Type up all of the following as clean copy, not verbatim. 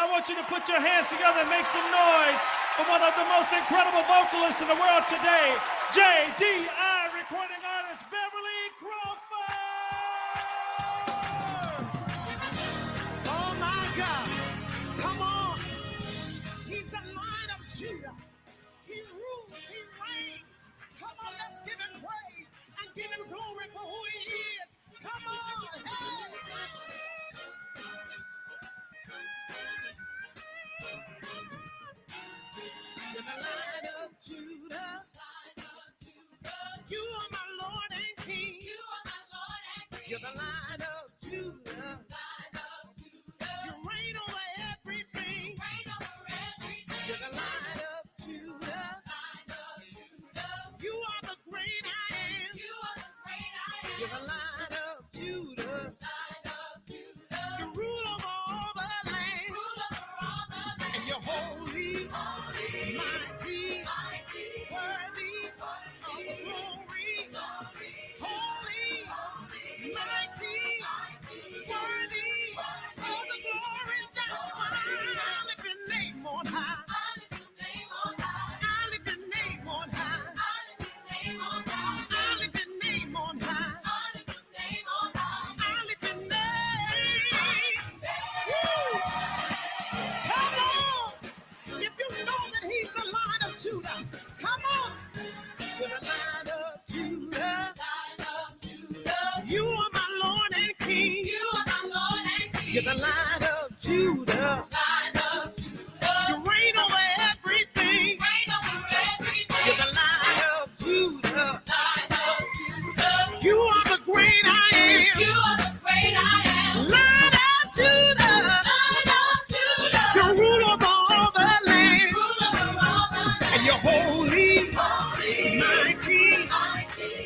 want you to put your hands together and make some noise for one of the most incredible vocalists in the world today, JDI recording artist Beverly Crawford. Oh my God, come on. He's the Lion of Judah. He rules, he reigns. Come on, let's give him praise and give him glory for who he is. Come on, hey. You're the Lion of Judah. You are my Lord and King. You're the Lion of Judah. You reign over everything. You're the Lion of Judah. You are the great I am. You're the Lion of Judah. You rule over all the land. And you're holy, mighty, worthy of the glory. Holy, mighty, worthy of the glory. That's why I lift your name on high. I lift your name on high. I lift your name on high. I lift your name. Woo! Come on! If you know that he's the Lion of Judah, come on! You're the Lion of Judah. You are my Lord and King. You're the Lion of Judah. You reign over everything. You're the Lion of Judah. You are the great I am. Lion of Judah. You rule over all the land. And you're holy, mighty,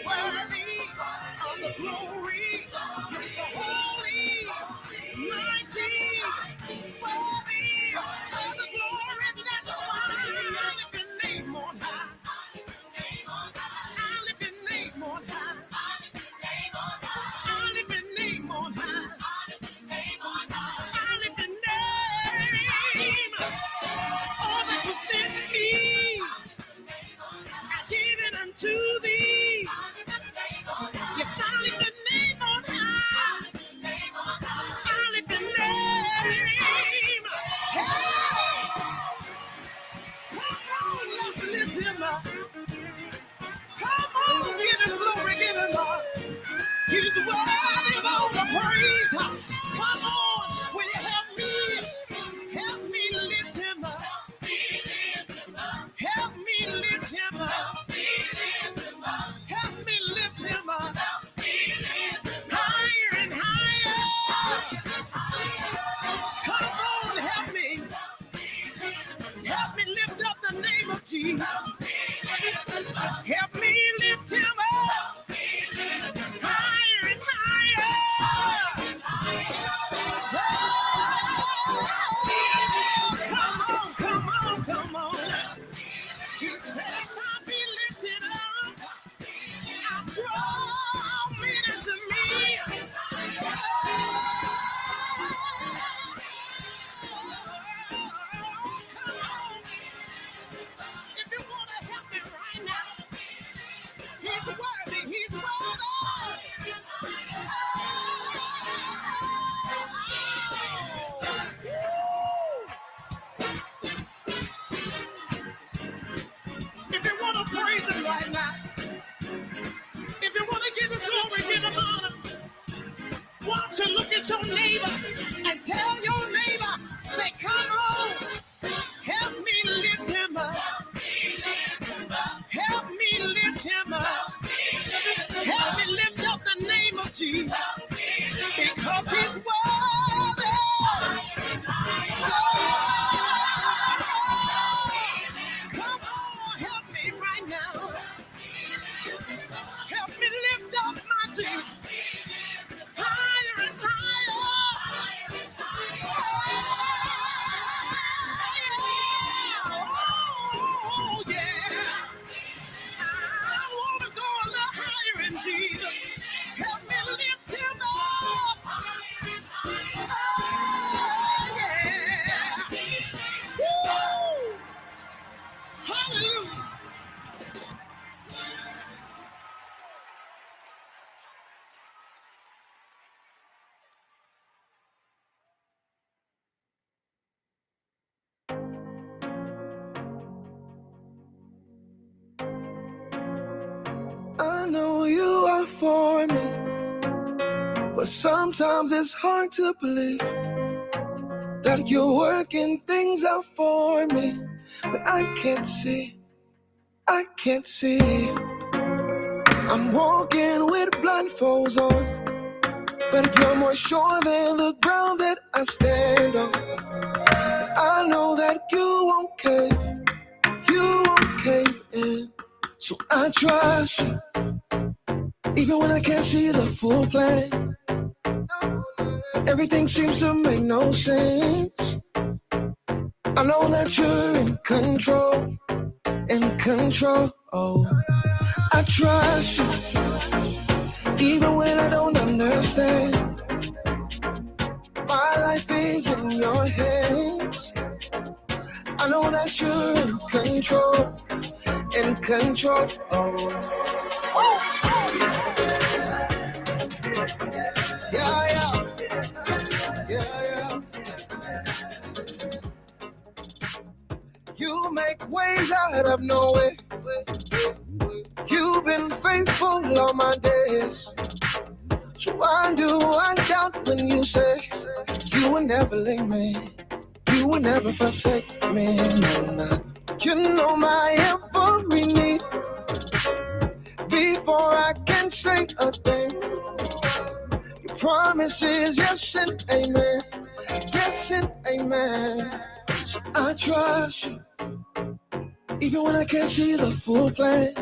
worthy of the glory. You're so holy, mighty, worthy of the glory. That's why I lift your name on high. I lift your name on high. I lift your name on high. I lift your name. All that's within me, I give it unto thee. Yes, I lift your name on high. I lift your name. Hey! Come on, let's lift him up. Come on, give him glory, give him honor. He's worthy of all the praise. Come on, will you help me? Help me lift him up. Help me lift him up. Help me lift him up. Higher and higher. Come on, help me. Help me lift up the name of Jesus. Help me lift him up. Higher and higher. Oh, come on, come on, come on. He said if I be lifted up, I'll draw men unto me. Oh, come on. If you want to help me right now, he's worthy, he's worthy. If you want to praise him right now, if you want to give him glory, give him honor, why don't you look at your neighbor and tell your neighbor, say, come on, help me lift him up. Help me lift him up. Help me lift up the name of Jesus, because he's worthy. Come on, help me right now. Help me lift up my Jesus. Higher and higher. But sometimes it's hard to believe that you're working things out for me. But I can't see. I'm walking with blindfolds on, but you're more sure than the ground that I stand on. I know that you won't cave in. So I trust you, even when I can't see the full plan. Everything seems to make no sense. I know that you're in control, in control. Oh, I trust you, even when I don't understand. My life is in your hands. I know that you're in control. Oh, yeah, yeah, yeah, yeah. You make ways out of no way. You've been faithful all my days. So why do I doubt when you say you will never leave me? You will never forsake me. Nah. You know my every need before I can say a thing. Your promise is yes and amen. Yes and amen. So I trust you, even when I can't see the full plan.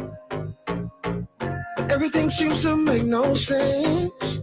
Everything seems to make no sense.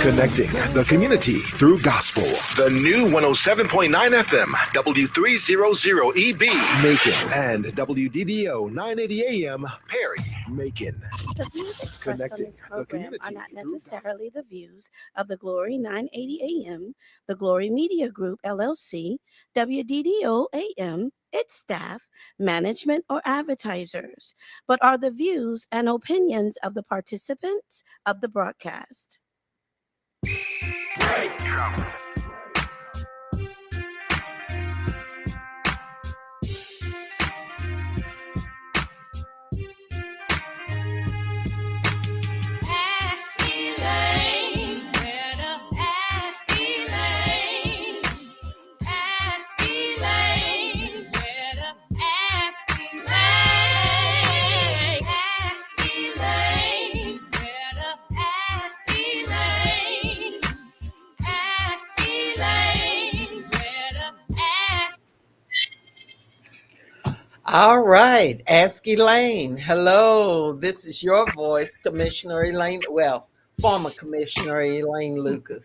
Connecting the community through gospel. The new 107.9 FM, W300EB, Macon, and WDDO 980 AM, Perry, Macon. The views expressed on this program are not necessarily the views of the Glory 980 AM, the Glory Media Group, LLC, WDDO AM, its staff, management, or advertisers, but are the views and opinions of the participants of the broadcast. Ask Elaine, where to ask Elaine. Ask Elaine, where to ask Elaine. Ask Elaine, where to ask Elaine. Ask Elaine, where to ask. All right, Ask Elaine. Hello, this is your voice, Commissioner Elaine. Well, former Commissioner Elaine Lucas,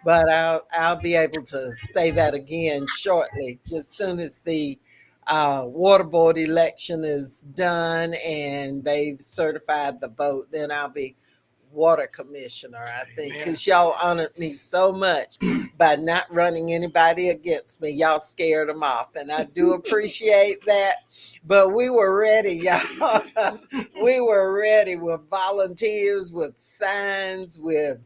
but I'll be able to say that again shortly, just soon as the water board election is done and they've certified the vote. Then I'll be water commissioner, I think, because y'all honored me so much by not running anybody against me. Y'all scared them off, and I do appreciate that. But we were ready, y'all. We were ready with volunteers, with signs, with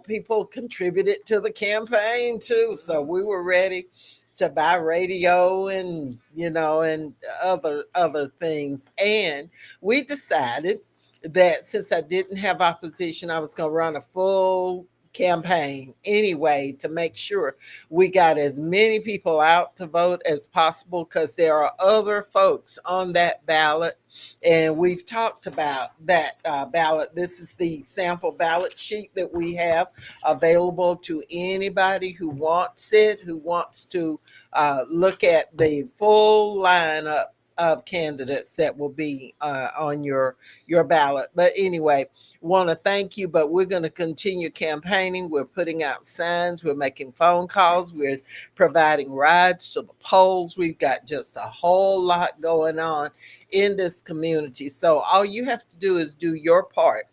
people contributed to the campaign too. So we were ready to buy radio and and other things. And we decided that since I didn't have opposition, I was going to run a full campaign anyway to make sure we got as many people out to vote as possible, because there are other folks on that ballot. And we've talked about that ballot. This is the sample ballot sheet that we have available to anybody who wants it, who wants to look at the full lineup of candidates that will be on your ballot. But anyway, want to thank you, but we're going to continue campaigning. We're putting out signs, we're making phone calls, we're providing rides to the polls. We've got just a whole lot going on in this community. So all you have to do is do your part.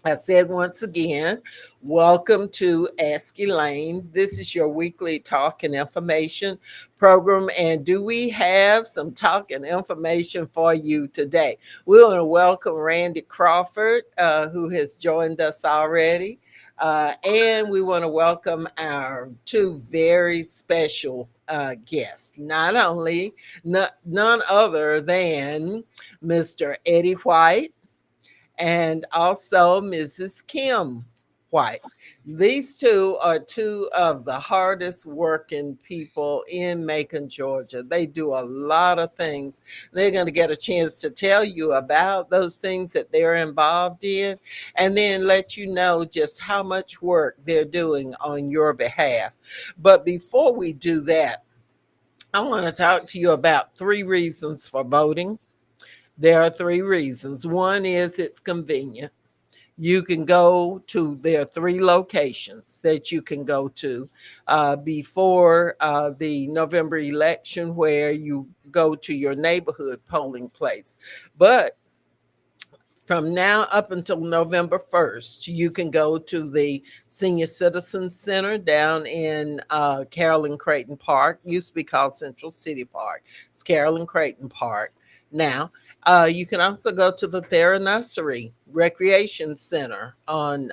I said once again, welcome to Ask Elaine. This is your weekly talk and information program. And do we have some talk and information for you today? We want to welcome Randy Crawford, who has joined us already. And we want to welcome our two very special guests, none other than Mr. Eddie White and also Mrs. Kim White. These two are two of the hardest working people in Macon, Georgia. They do a lot of things. They're going to get a chance to tell you about those things that they're involved in, and then let you know just how much work they're doing on your behalf. But before we do that, I want to talk to you about three reasons for voting. There are three reasons. One is it's convenient. You can go to, there are three locations that you can go to before the November election, where you go to your neighborhood polling place. But from now up until November 1st, you can go to the Senior Citizen Center down in Carolyn Creighton Park. Used to be called Central City Park. It's Carolyn Creighton Park now. You can also go to the Theranossery Recreation Center on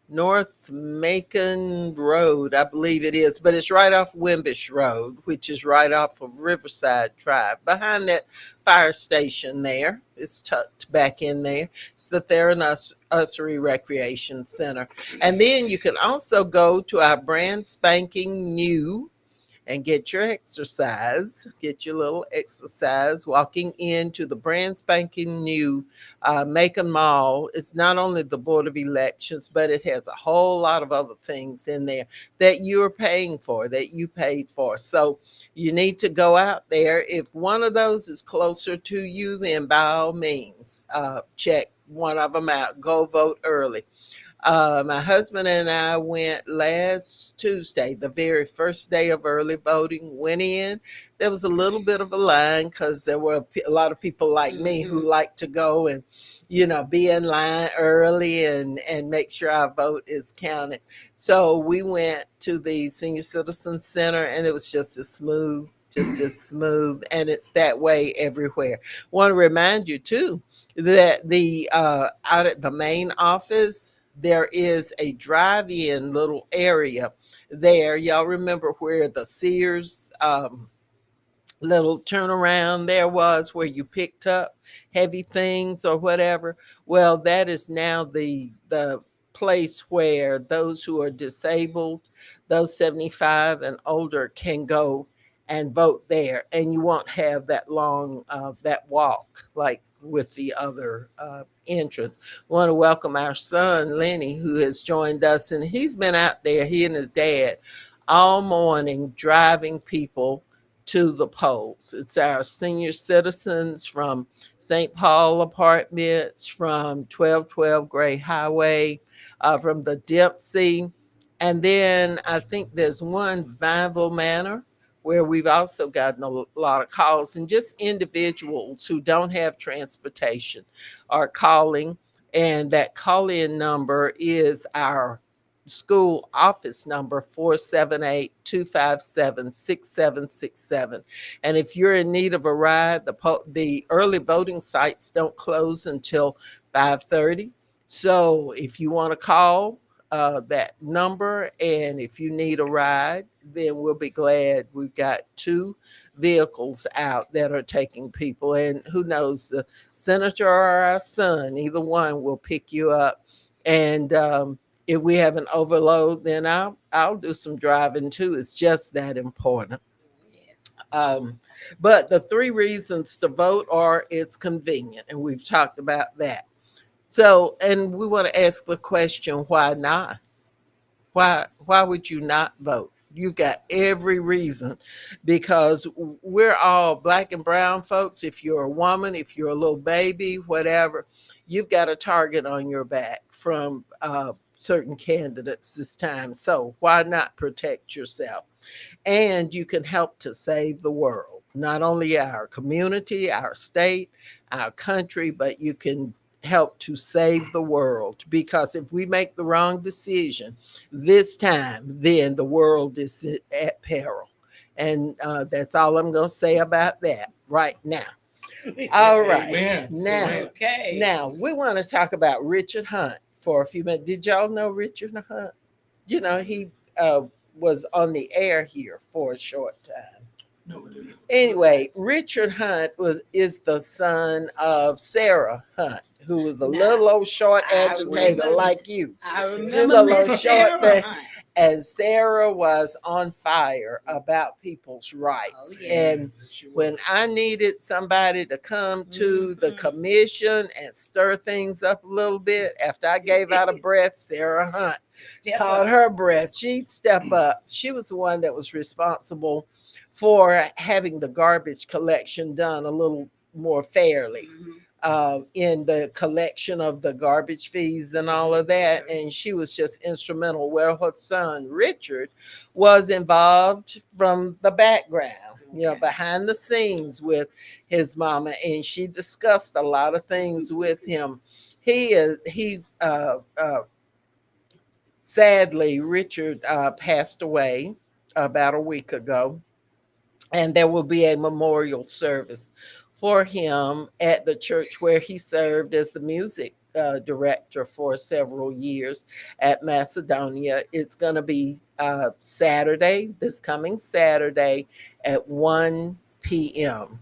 North Macon Road, I believe it is, but it's right off Wimbish Road, which is right off of Riverside Drive. Behind that fire station there, it's tucked back in there. It's the Theranossery Recreation Center. And then you can also go to our brand spanking new and get your exercise, get your little exercise walking into the brand spanking new Macon Mall. It's not only the Board of Elections, but it has a whole lot of other things in there that you're paying for, that you paid for. So you need to go out there. If one of those is closer to you, then by all means, check one of them out. Go vote early. My husband and I went last Tuesday, the very first day of early voting. Went in. There was a little bit of a line because there were a lot of people like me who like to go and, be in line early and make sure our vote is counted. So we went to the Senior Citizen Center, and it was just as smooth, and it's that way everywhere. Want to remind you too that the out at the main office, there is a drive-in little area there. Y'all remember where the Sears little turnaround there was, where you picked up heavy things or whatever? Well, that is now the place where those who are disabled, those 75 and older, can go and vote there, and you won't have that long that walk like with the other entrance. We want to welcome our son Lenny, who has joined us, and he's been out there, he and his dad, all morning driving people to the polls. It's our senior citizens from St. Paul Apartments, from 1212 Gray Highway, from the Dempsey. And then I think there's one, Vineville Manor, where we've also gotten a lot of calls, and just individuals who don't have transportation are calling. And that call in number is our school office number, 478-257-6767. And if you're in need of a ride, the early voting sites don't close until 5:30. So if you want to call that number, and if you need a ride, then we'll be glad. We've got two vehicles out that are taking people, and who knows, the senator or our son, either one will pick you up. And if we have an overload, then I'll do some driving too. It's just that important. Um, but the three reasons to vote are it's convenient, and we've talked about that. So, and we want to ask the question, why not? Why would you not vote? You got every reason, because we're all black and brown folks. If you're a woman, if you're a little baby, whatever, you've got a target on your back from certain candidates this time. So why not protect yourself? And you can help to save the world, not only our community, our state, our country, but you can help to save the world. Because if we make the wrong decision this time, then the world is at peril. And that's all I'm going to say about that right now. All right. Amen. Now, Amen. Okay. now we want to talk about Richard Hunt for a few minutes. Did y'all know Richard Hunt? He was on the air here for a short time. No, it isn't. Anyway, Richard Hunt is the son of Sarah Hunt. who was a little old short I agitator remember- like you. I She was remember a little Miss short Sarah thing. Hunt. And Sarah was on fire about people's rights. Oh, And yes. when I needed somebody to come to the commission and stir things up a little bit, after I gave out a breath, Sarah Hunt Step called up. her breath. She'd step up. She was the one that was responsible for having the garbage collection done a little more fairly. In the collection of the garbage fees and all of that. And she was just instrumental. Well, her son, Richard, was involved from the background, behind the scenes with his mama. And she discussed a lot of things with him. Sadly, Richard passed away about a week ago, and there will be a memorial service for him at the church where he served as the music director for several years at Macedonia. It's going to be Saturday, this coming Saturday at 1 p.m.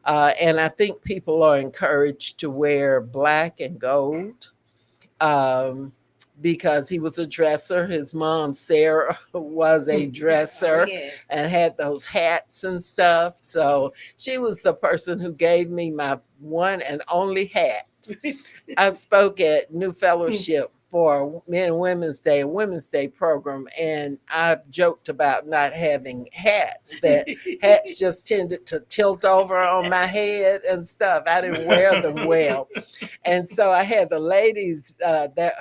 And I think people are encouraged to wear black and gold, um, because he was a dresser. His mom, Sarah, was a dresser Yes. and had those hats and stuff. So she was the person who gave me my one and only hat. I spoke at New Fellowship for Men and Women's Day, a Women's Day program, and I joked about not having hats. That hats just tended to tilt over on my head and stuff. I didn't wear them well. And so I had the ladies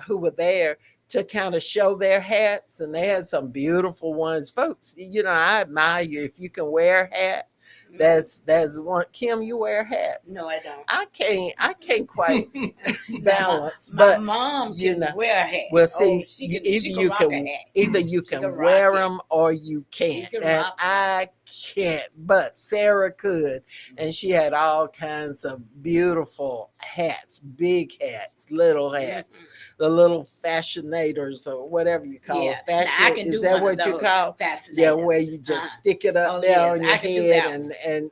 who were there to kind of show their hats, and they had some beautiful ones. Folks, I admire you if you can wear a hat. That's one. Kim, you wear hats? No, I don't. I can't quite balance, My but mom you can know. wear a hat. Well, see, she can rock a hat. either you She can can wear rock it. them or you can't, can and rock 'em. I can't. But Sarah could, and she had all kinds of beautiful hats, big hats, little hats, the little fascinators or whatever you call Yeah, it. now I Fashion, can is do that one of what you those call? fascinators. Yeah, where you just stick it up Oh, there yes, on your I can do head. that And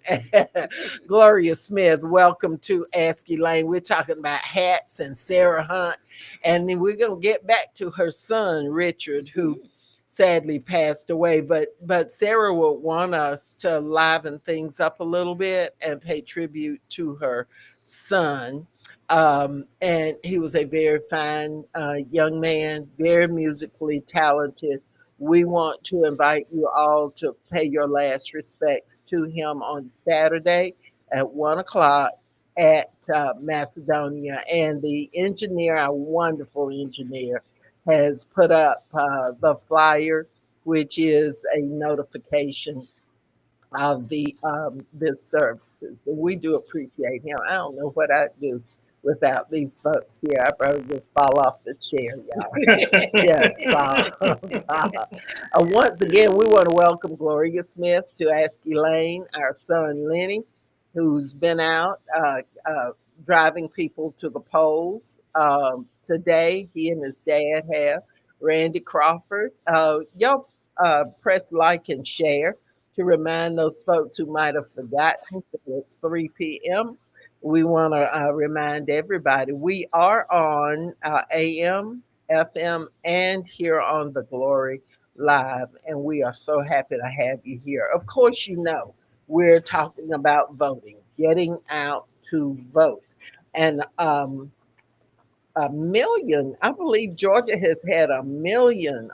Gloria Smith, welcome to Ask Elaine. We're talking about hats and Sarah Hunt. And then we're going to get back to her son, Richard, who sadly passed away. But Sarah would want us to liven things up a little bit and pay tribute to her son. And he was a very fine young man, very musically talented. We want to invite you all to pay your last respects to him on Saturday at 1 o'clock at Macedonia. And the engineer, our wonderful engineer, has put up the flyer, which is a notification of the this services. And we do appreciate him. I don't know what I'd do without these folks here. I'd probably just fall off the chair, y'all. Just fall. Once again, we want to welcome Gloria Smith to Ask Elaine, our son Lenny, who's been out driving people to the polls. Today, he and his dad have Randy Crawford. Y'all press like and share to remind those folks who might have forgotten that it's 3 p.m. We want to remind everybody we are on AM, FM, and here on the Glory Live, and we are so happy to have you here. Of course, we're talking about voting, getting out to vote. And a million, I believe Georgia has had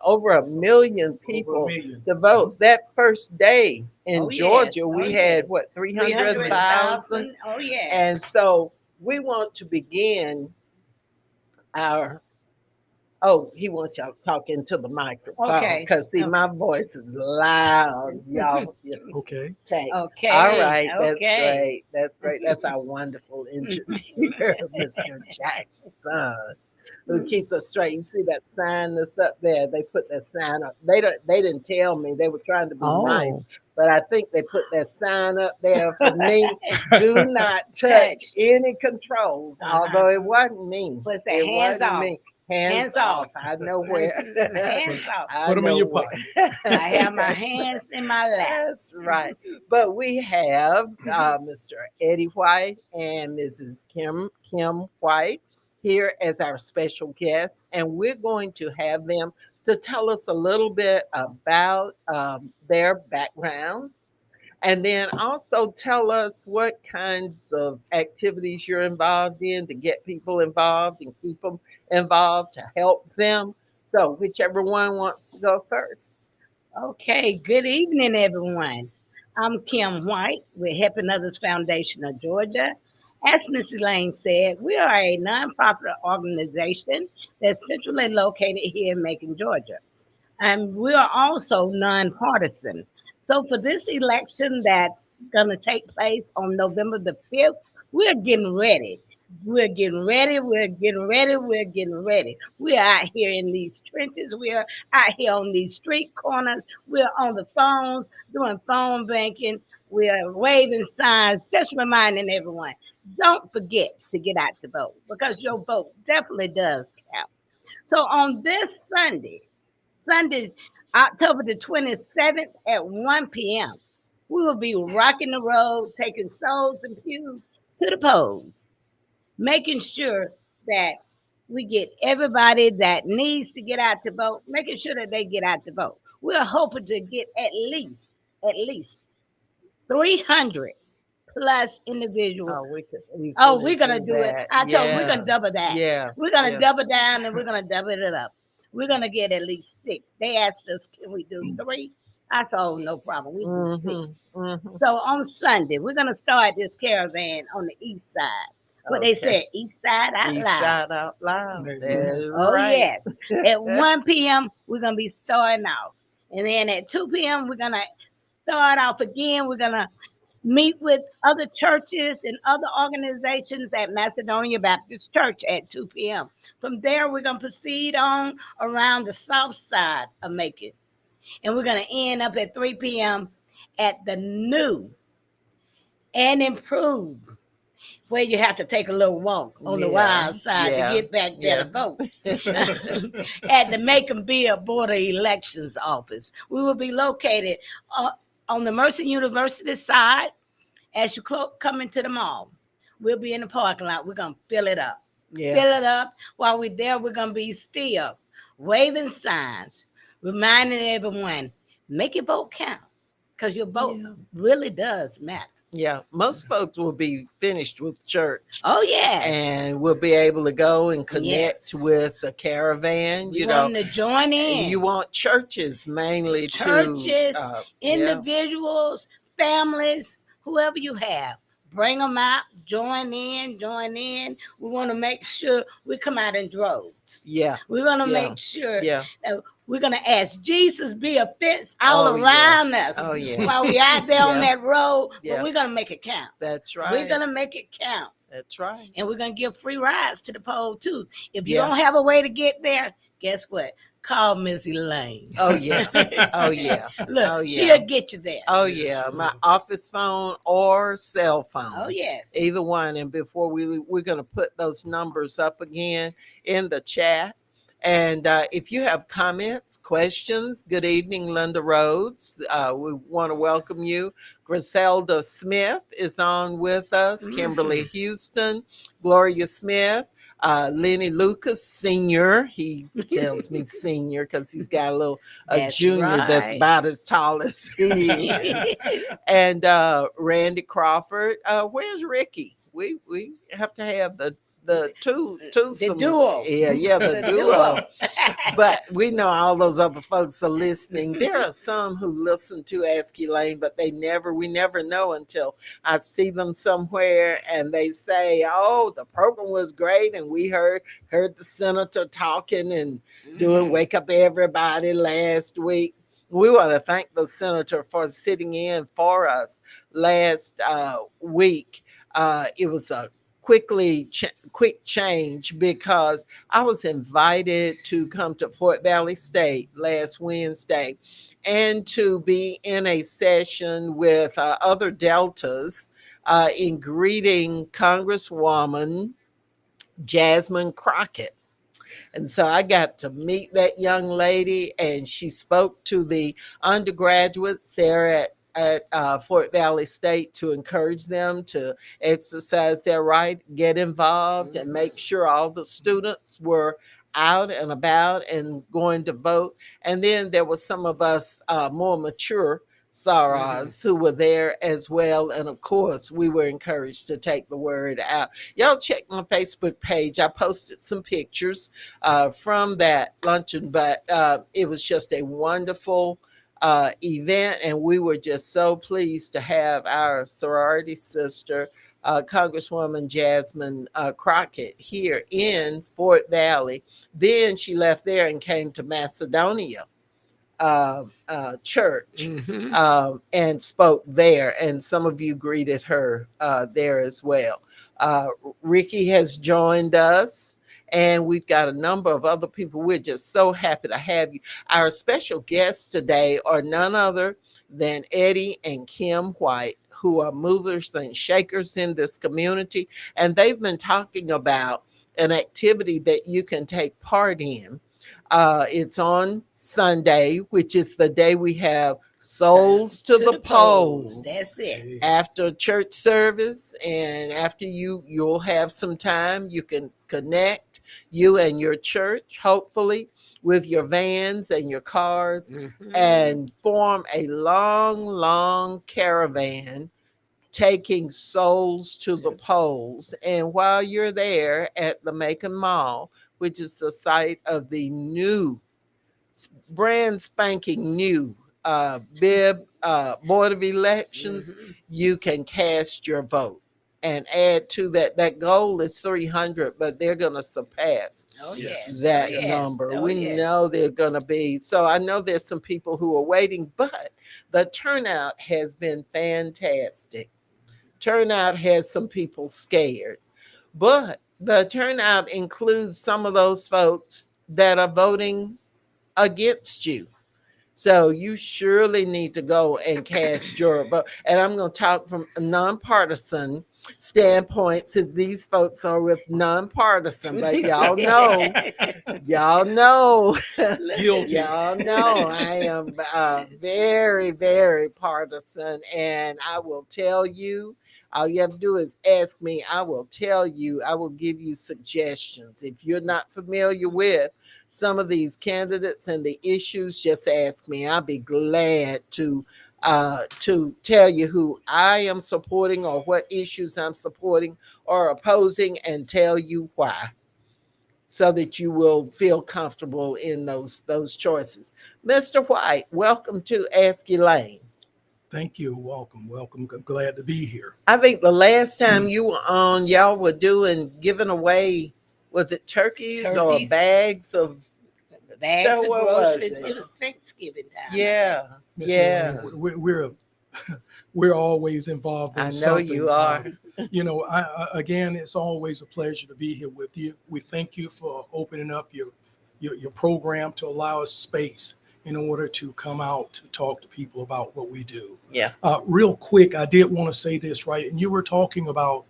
over a million people to vote. That first day in Oh, yes. Georgia, Oh, we yes. had what, 300,000? Oh, yes. And so we want to begin our. Oh, he wants y'all to talk into the microphone. Okay. Because, see, my voice is loud, y'all. Okay. Okay. Okay. All right. That's Okay. great. That's great. That's our wonderful engineer, Mr. Jackson, who keeps us straight. You see that sign that's up there? They put that sign up. They didn't tell me. They were trying to be nice. But I think they put that sign up there for me. Do not touch any controls. Although it wasn't me. But say It hands wasn't off. me. Hands off. I know where. Hands off. I Put 'em in know your where. pocket. I have my hands in my lap. That's right. But we have Mr. Eddie White and Mrs. Kim White. here as our special guest, and we're going to have them to tell us a little bit about their background, and then also tell us what kinds of activities you're involved in to get people involved and keep them involved to help them. So, whichever one wants to go first. Okay, good evening, everyone. I'm Kim White with Helping Others Foundation of Georgia. As Miss Elaine said, we are a nonprofit organization that's centrally located here in Macon, Georgia. And we are also nonpartisan. So for this election that's going to take place on November the 5th, we're getting ready. We're getting ready. We're getting ready. We're getting ready. We're out here in these trenches. We're out here on these street corners. We're on the phones doing phone banking. We're waving signs, just reminding everyone, don't forget to get out to vote because your vote definitely does count. So on this Sunday, October the 27th at 1 p.m., we will be rocking the road, taking souls and pews to the polls, making sure that we get everybody that needs to get out to vote, making sure that they get out to vote. We're hoping to get at least 300 plus individuals. Oh, we could Oh, easily we're gonna do do it. that. I told we're Yeah, gonna double that. yeah, We're gonna yeah. double down and we're gonna double it up. We're gonna get at least six. They asked us, can we do three? I said, oh, no problem. We do Mm-hmm, six. mm-hmm. So on Sunday, we're gonna start this caravan on the east side. What they Okay. said, east side out East loud. side out loud. That is Oh right. yes. At 1 p.m. we're gonna be starting off. And then at 2 p.m. we're gonna start off again. We're gonna meet with other churches and other organizations at Macedonia Baptist Church at 2 p.m. From there, we're going to proceed on around the south side of Macon. And we're going to end up at 3 p.m. at the new and improved, where you have to take a little walk on the Yeah, wild side to yeah, get back there yeah. to vote. At the Macon Bill Board of Elections office. We will be located on the Mercer University side as you come into the mall. We'll be in the parking lot. We're going to fill it up. Yeah. Fill it up. While we're there, we're going to be still waving signs, reminding everyone, make your vote count because your vote really does matter. Yeah. Most folks will be finished with church Oh, yes. and we'll be able to go and connect Yes. with the caravan. We You want know, them to join in. you want churches mainly Churches, to, individuals, families, whoever you have. Bring them out, join in, join in. We want to make sure we come out in droves. yeah, We want to yeah, make sure yeah. that we're going to ask Jesus be a fence all Oh, yeah. around us Oh, yeah. while we out there on Yeah. that road. Yeah. But we're going to make it count. That's right. We're going to make it count. That's right. And we're going to give free rides to the poll, too. If you Yeah. don't have a way to get there, guess what? Call Miss Elaine. Oh, yeah. Oh, yeah. Look, Oh, yeah. she'll get you there. Oh, yeah. My office phone or cell phone. Oh, yes. Either one. And before we're going to put those numbers up again in the chat. And if you have comments, questions, good evening, Linda Rhodes. We want to welcome you. Griselda Smith is on with us. Kimberly Houston, Gloria Smith, Lenny Lucas Sr. He tells me senior because he's got a That's junior that's right. about as tall as he is. And Randy Crawford. Where's Ricky? We have to have the two The duo. Yeah, the duo. But we know all those other folks are listening. There are some who listen to Ask Elaine, but we never know until I see them somewhere and they say, "Oh, the program was great, and we heard the senator talking and doing Wake Up Everybody last week." We want to thank the senator for sitting in for us last week. It was a quick change because I was invited to come to Fort Valley State last Wednesday and to be in a session with other Deltas in greeting Congresswoman Jasmine Crockett. And so I got to meet that young lady, and she spoke to the undergraduates there at at Fort Valley State to encourage them to exercise their right, get involved, and make sure all the students were out and about and going to vote. And then there were some of us more mature Saras who were there as well. And of course, we were encouraged to take the word out. Y'all check my Facebook page. I posted some pictures from that luncheon, but it was just a wonderful event. And we were just so pleased to have our sorority sister, Congresswoman Jasmine Crockett, here in Fort Valley. Then she left there and came to Macedonia church and spoke there. And some of you greeted her there as well. Ricky has joined us. And we've got a number of other people. We're just so happy to have you. Our special guests today are none other than Eddie and Kim White, who are movers and shakers in this community. And they've been talking about an activity that you can take part in. It's on Sunday, which is the day we have Souls to the Polls. That's it. After church service and after you'll have some time, you can connect, you and your church, hopefully, with your vans and your cars, and form a long caravan taking souls to the polls. And while you're there at the Macon Mall, which is the site of the new, brand spanking new Bibb Board of Elections, you can cast your vote and add to that. That goal is 300, but they're going to surpass that number. We know they're going to be. So I know there's some people who are waiting, but the turnout has been fantastic. Turnout has some people scared, but the turnout includes some of those folks that are voting against you. So you surely need to go and cast your vote. And I'm going to talk from a nonpartisan standpoint, since these folks are with nonpartisan, but y'all know, Guilty. y'all know I am very partisan, and I will tell you, all you have to do is ask me. I will tell you, I will give you suggestions. If you're not familiar with some of these candidates and the issues, just ask me. I'll be glad to tell you who I am supporting or what issues I'm supporting or opposing, and tell you why, so that you will feel comfortable in those choices. Mr. White, welcome to Ask Elaine. Thank you. Welcome. I'm glad to be here. I think the last time you were on, y'all were giving away, was it turkeys or bags of groceries? It was Thanksgiving time. Yeah. Miss Elaine, we're always involved in I know something. you are. Again, it's always a pleasure to be here with you. We thank you for opening up your program to allow us space in order to come out to talk to people about what we do. Yeah. Real quick, I did want to say this, right? And you were talking about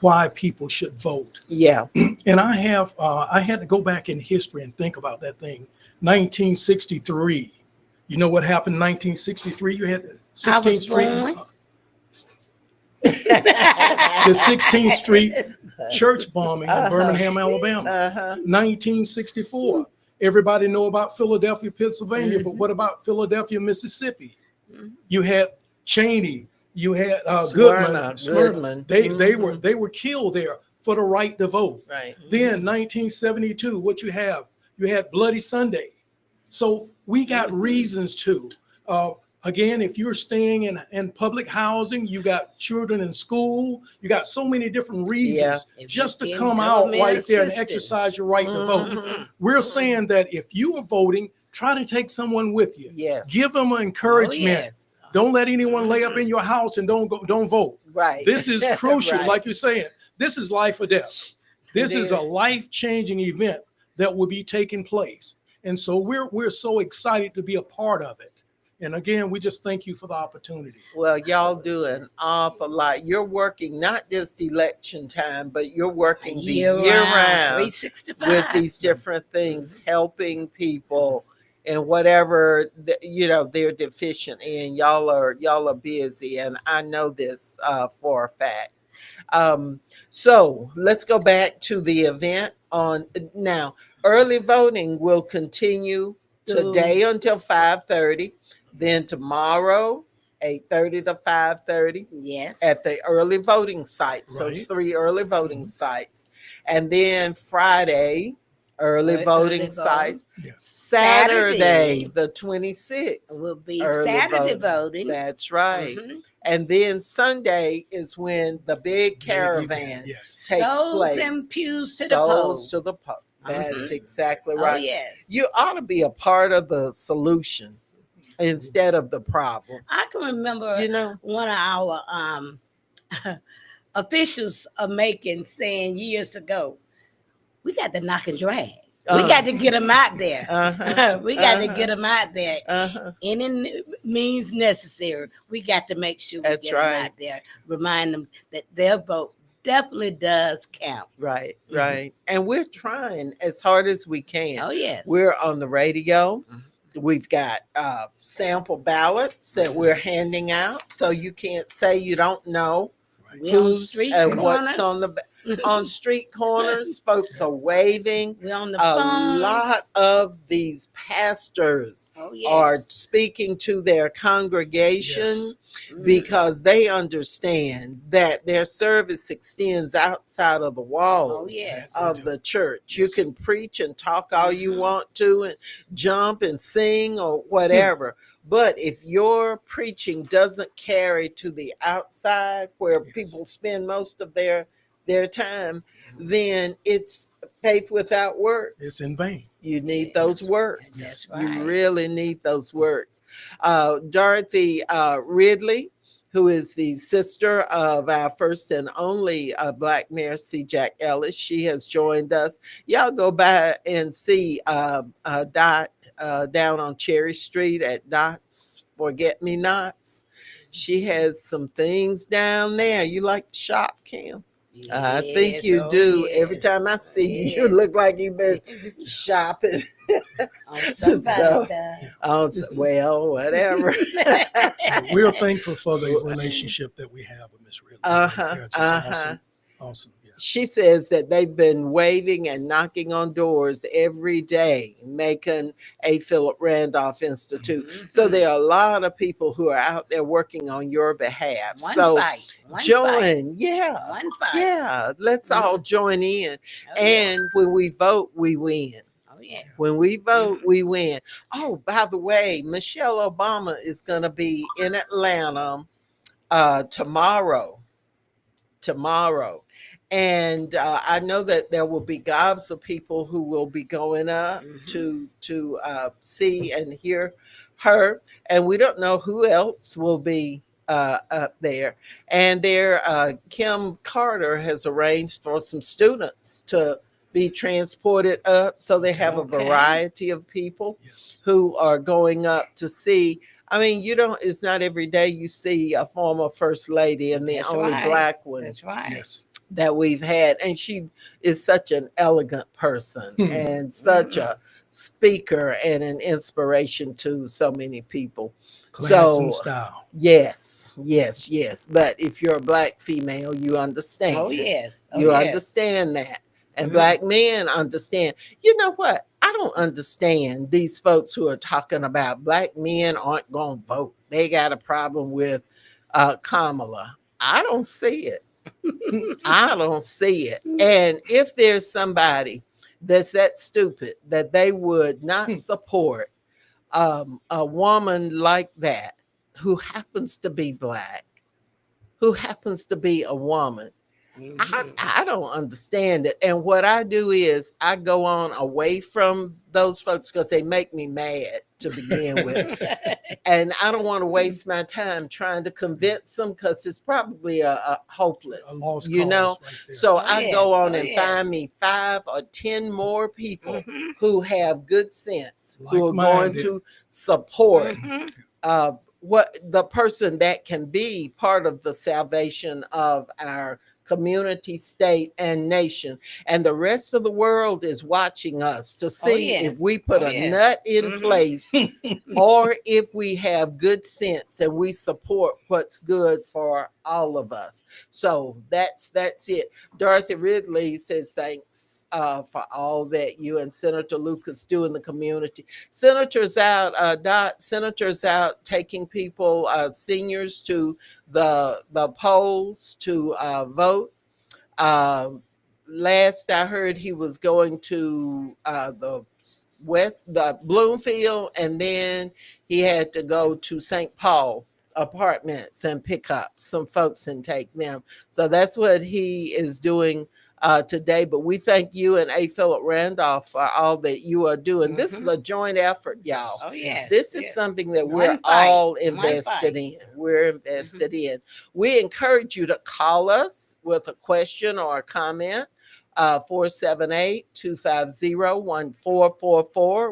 why people should vote. Yeah. And I had to go back in history and think about that thing. 1963. You know what happened in 1963? You had 16th Street. The 16th Street church bombing in Birmingham, Alabama. 1964. Everybody know about Philadelphia, Pennsylvania, but what about Philadelphia, Mississippi? You had Cheney, you had Goodman. They were killed there for the right to vote. Right. Then 1972, what you have? You had Bloody Sunday. So we got reasons to. Again, if you're staying in public housing, you got children in school, you got so many different reasons just to come out right there and exercise your right to vote. We're saying that if you are voting, try to take someone with you. Yes. Give them encouragement. Don't let anyone lay up in your house and don't vote. Right. This is crucial. Right. Like you're saying, this is life or death. This is a life-changing event that will be taking place. And so we're so excited to be a part of it. And again, we just thank you for the opportunity. Well, y'all do an awful lot. You're working not just election time, but you're working the year round 365 with these different things, helping people and whatever they're deficient in. Y'all are busy, and I know this for a fact. So let's go back to the event on now. Early voting will continue today until 5:30, then tomorrow 8:30 to 5:30 Yes. at the early voting sites. Those Right. three early voting sites, and then Friday early voting sites. Yeah. Saturday the 26th will be early Saturday voting. voting. That's right. Mhm. And then Sunday is when the big Big caravan event, yes. takes Souls place. and pews to the Souls pole. to the pole. That's Mhm. exactly Oh right. yes. You ought to be a part of the solution instead of the problem. I can remember You know? one of our officials of Macon saying years ago, we got to knock and drag. We got to get them out there. We got to get them out there. Any means necessary. We got to make sure we That's get them right. out there. Remind them that their vote definitely does count. Right, right. And we're trying as hard as we can. Oh yes. We're on the radio. We've got sample ballots that we're handing out, so you can't say you don't know We on who's street and corners. what's on the on street corners. Folks are waving. We on the A phones. lot of these pastors Oh are yes. speaking to their congregation Yes. because they understand that their service extends outside of the walls Oh yes. of the church. Yes. You can preach and talk all you want to and jump and sing or whatever. But if your preaching doesn't carry to the outside where Yes. people spend most of their time, then it's faith without works. It's in vain. You need those works. That's You right. really need those works. Dorothy Ridley, who is the sister of our first and only Black Mayor C. Jack Ellis, she has joined us. Y'all go by and see Dot down on Cherry Street at Dot's Forget Me Nots. She has some things down there. You like to shop, Kim? I think Yes, you oh, do. Every yes. time I see you, you Yes. look like you've been shopping. On somebody's So, time. well, whatever. We're thankful for the relationship that we have with Miss Ridley. Uh-huh, They're just uh-huh. awesome. Yes. She says that they've been waving and knocking on doors every day, making a Philip Randolph Institute. So there are a lot of people who are out there working on your behalf. One So fight. One join, fight. yeah, One fight. yeah. Let's all join in. Oh, And when we vote, we win. Oh yeah. When we vote, we win. Oh, by the way, Michelle Obama is going to be in Atlanta tomorrow. And I know that there will be gobs of people who will be going up to see and hear her, and we don't know who else will be up there. And Kim Carter has arranged for some students to be transported up, so they have a Okay. variety of people Yes. who are going up to see. I mean, it's not every day you see a former first lady and the That's only right. Black one That's right. Yes. that we've had. And she is such an elegant person and such a speaker and an inspiration to so many people. Class and style. Yes. But if you're a Black female, you understand. Oh yes. Oh, You yes. understand that. And Black men understand. You know what? I don't understand these folks who are talking about Black men aren't going to vote. They got a problem with Kamala. I don't see it. I don't see it. And if there's somebody that's that stupid that they would not support a woman like that who happens to be Black, who happens to be a woman, I don't understand it. And what I do is I go on away from those folks because they make me mad to begin with. And I don't want to waste my time trying to convince them because it's probably a hopeless, A lost you cause know. right there. So Oh, I yes. go on Oh, and yes. find me 5 or 10 more people who have good sense, who are going Like-minded. to support Mhm. what the person that can be part of the salvation of our community, state, and nation. And the rest of the world is watching us to Oh see if yes. we put Oh a yes. nut in Mm-hmm. place or if we have good sense and we support what's good for all of us. So that's it. Dorothy Ridley says thanks for all that you and Senator Lucas do in the community. Senators out, Dot. Senators out taking people, seniors to the polls to vote. um, Last I heard, he was going to the Bloomfield, and then he had to go to St. Paul apartments and pick up some folks and take them. So that's what he is doing today. But we thank you and A. Philip Randolph for all that you are doing. This is Mm-hmm. a joint effort, y'all. Yes. Oh Yes. yes. This is Yes. something that we're One fight. all One invested fight. in. We're Mm-hmm. invested in. We encourage you to call us with a question or a comment. 478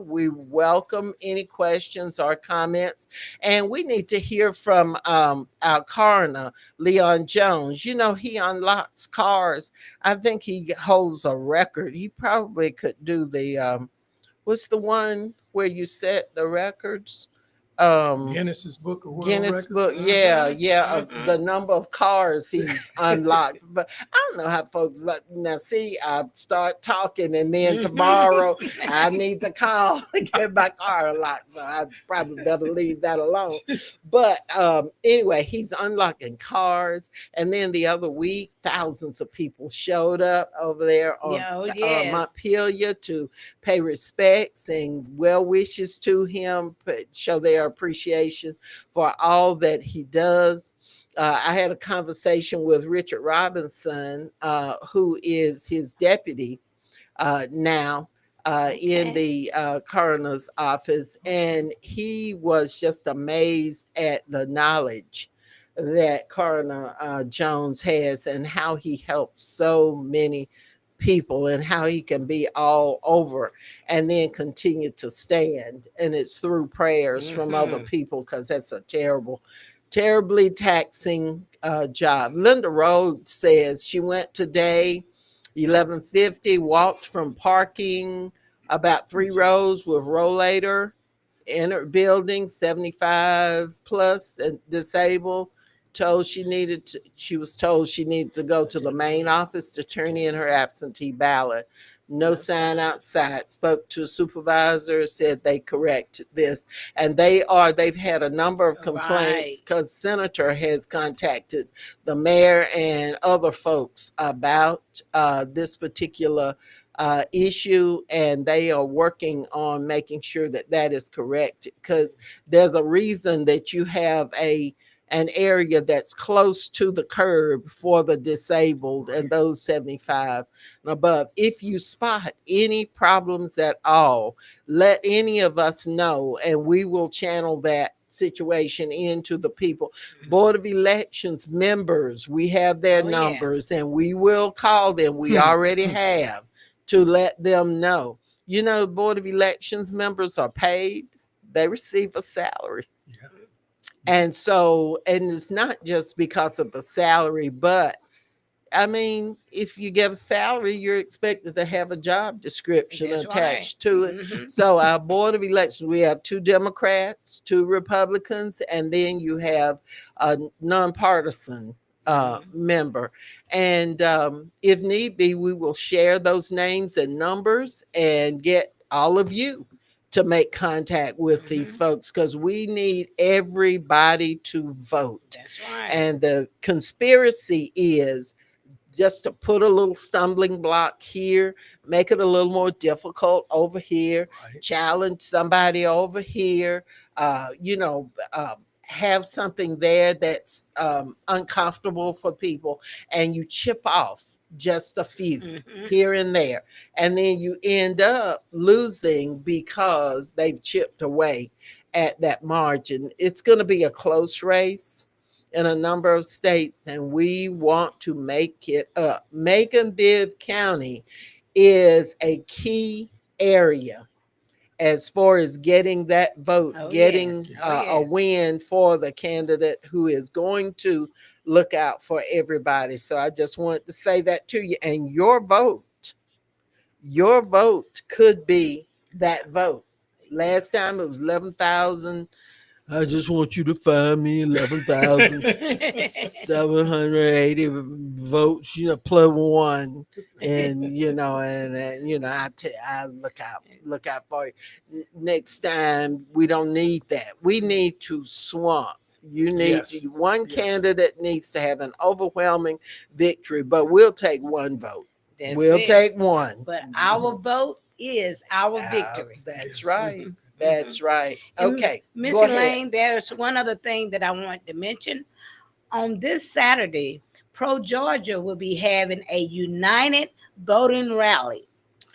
We welcome any questions or comments. And we need to hear from our coroner, Leon Jones. You know, he unlocks cars. I think he holds a record. He probably could do the, what's the one where you set the records? Guinness's Book of World Guinness Records. Book, yeah, Mm-hmm. yeah, of Mm-hmm. the number of cars he's unlocked. But I don't know how folks like now. See, I start talking, and then tomorrow I Mm-hmm. need to call and get my car unlocked. So I probably better leave that alone. But anyway, he's unlocking cars, and then the other week, thousands of people showed up over there on Yeah. Oh yes. Montpelier to pay respects and well wishes to him, show their appreciation for all that he does. I had a conversation with Richard Robinson, who is his deputy now in Okay. the coroner's office, and he was just amazed at the knowledge that Coroner Jones has and how he helps so many people and how he can be all over and then continue to stand. And it's through prayers from other Mm-hmm. people because that's a terribly taxing job. Linda Rhodes says she went today 11:50, walked from parking about 3 rows with rollator, entered building 75 plus and disabled. She was told she needed to go to the main office to turn in her absentee ballot. No sign outside. Spoke to a supervisor, said they corrected this. And they've had a number of Right. complaints because Senator has contacted the mayor and other folks about this particular issue, and they are working on making sure that that is correct because there's a reason that you have an area that's close to the curb for the disabled and those 75 and above. If you spot any problems at all, let any of us know and we will channel that situation into the people. Board of Elections members, we have their Oh yes. numbers and we will call them. We already have to let them know. You know, Board of Elections members are paid, they receive a salary. Yeah. And so, and it's not just because of the salary, but I mean, if you get a salary, you're expected to have a job description That's right. attached to it. Mm-hmm. So, our Board of Elections, we have two Democrats, two Republicans, and then you have a nonpartisan Mm-hmm. member. And if need be, we will share those names and numbers and get all of you to make contact with these Mm-hmm. folks because we need everybody to vote. That's right. And the conspiracy is just to put a little stumbling block here, make it a little more difficult over here, Right. challenge somebody over here, have something there that's uncomfortable for people, and you chip off just a few Mm-hmm. here and there. And then you end up losing because they've chipped away at that margin. It's going to be a close race in a number of states, and we want to make it up. Macon-Bibb County is a key area as far as getting that vote, Oh getting yes. Oh a yes. win for the candidate who is going to look out for everybody. So I just wanted to say that to you. And your vote could be that vote. Last time it was 11,000. I just want you to find me 11,780 votes, plus one. And, I look out for you. Next time, we don't need that. We need to swamp. You need Yes. one Yes. candidate needs to have an overwhelming victory, but we'll take one vote. That's We'll it. take one. But our vote is our victory. That's Yes. right. That's right. And Okay. Miss Go ahead. Elaine, there's one other thing that I want to mention. On this Saturday, Pro Georgia will be having a united voting rally,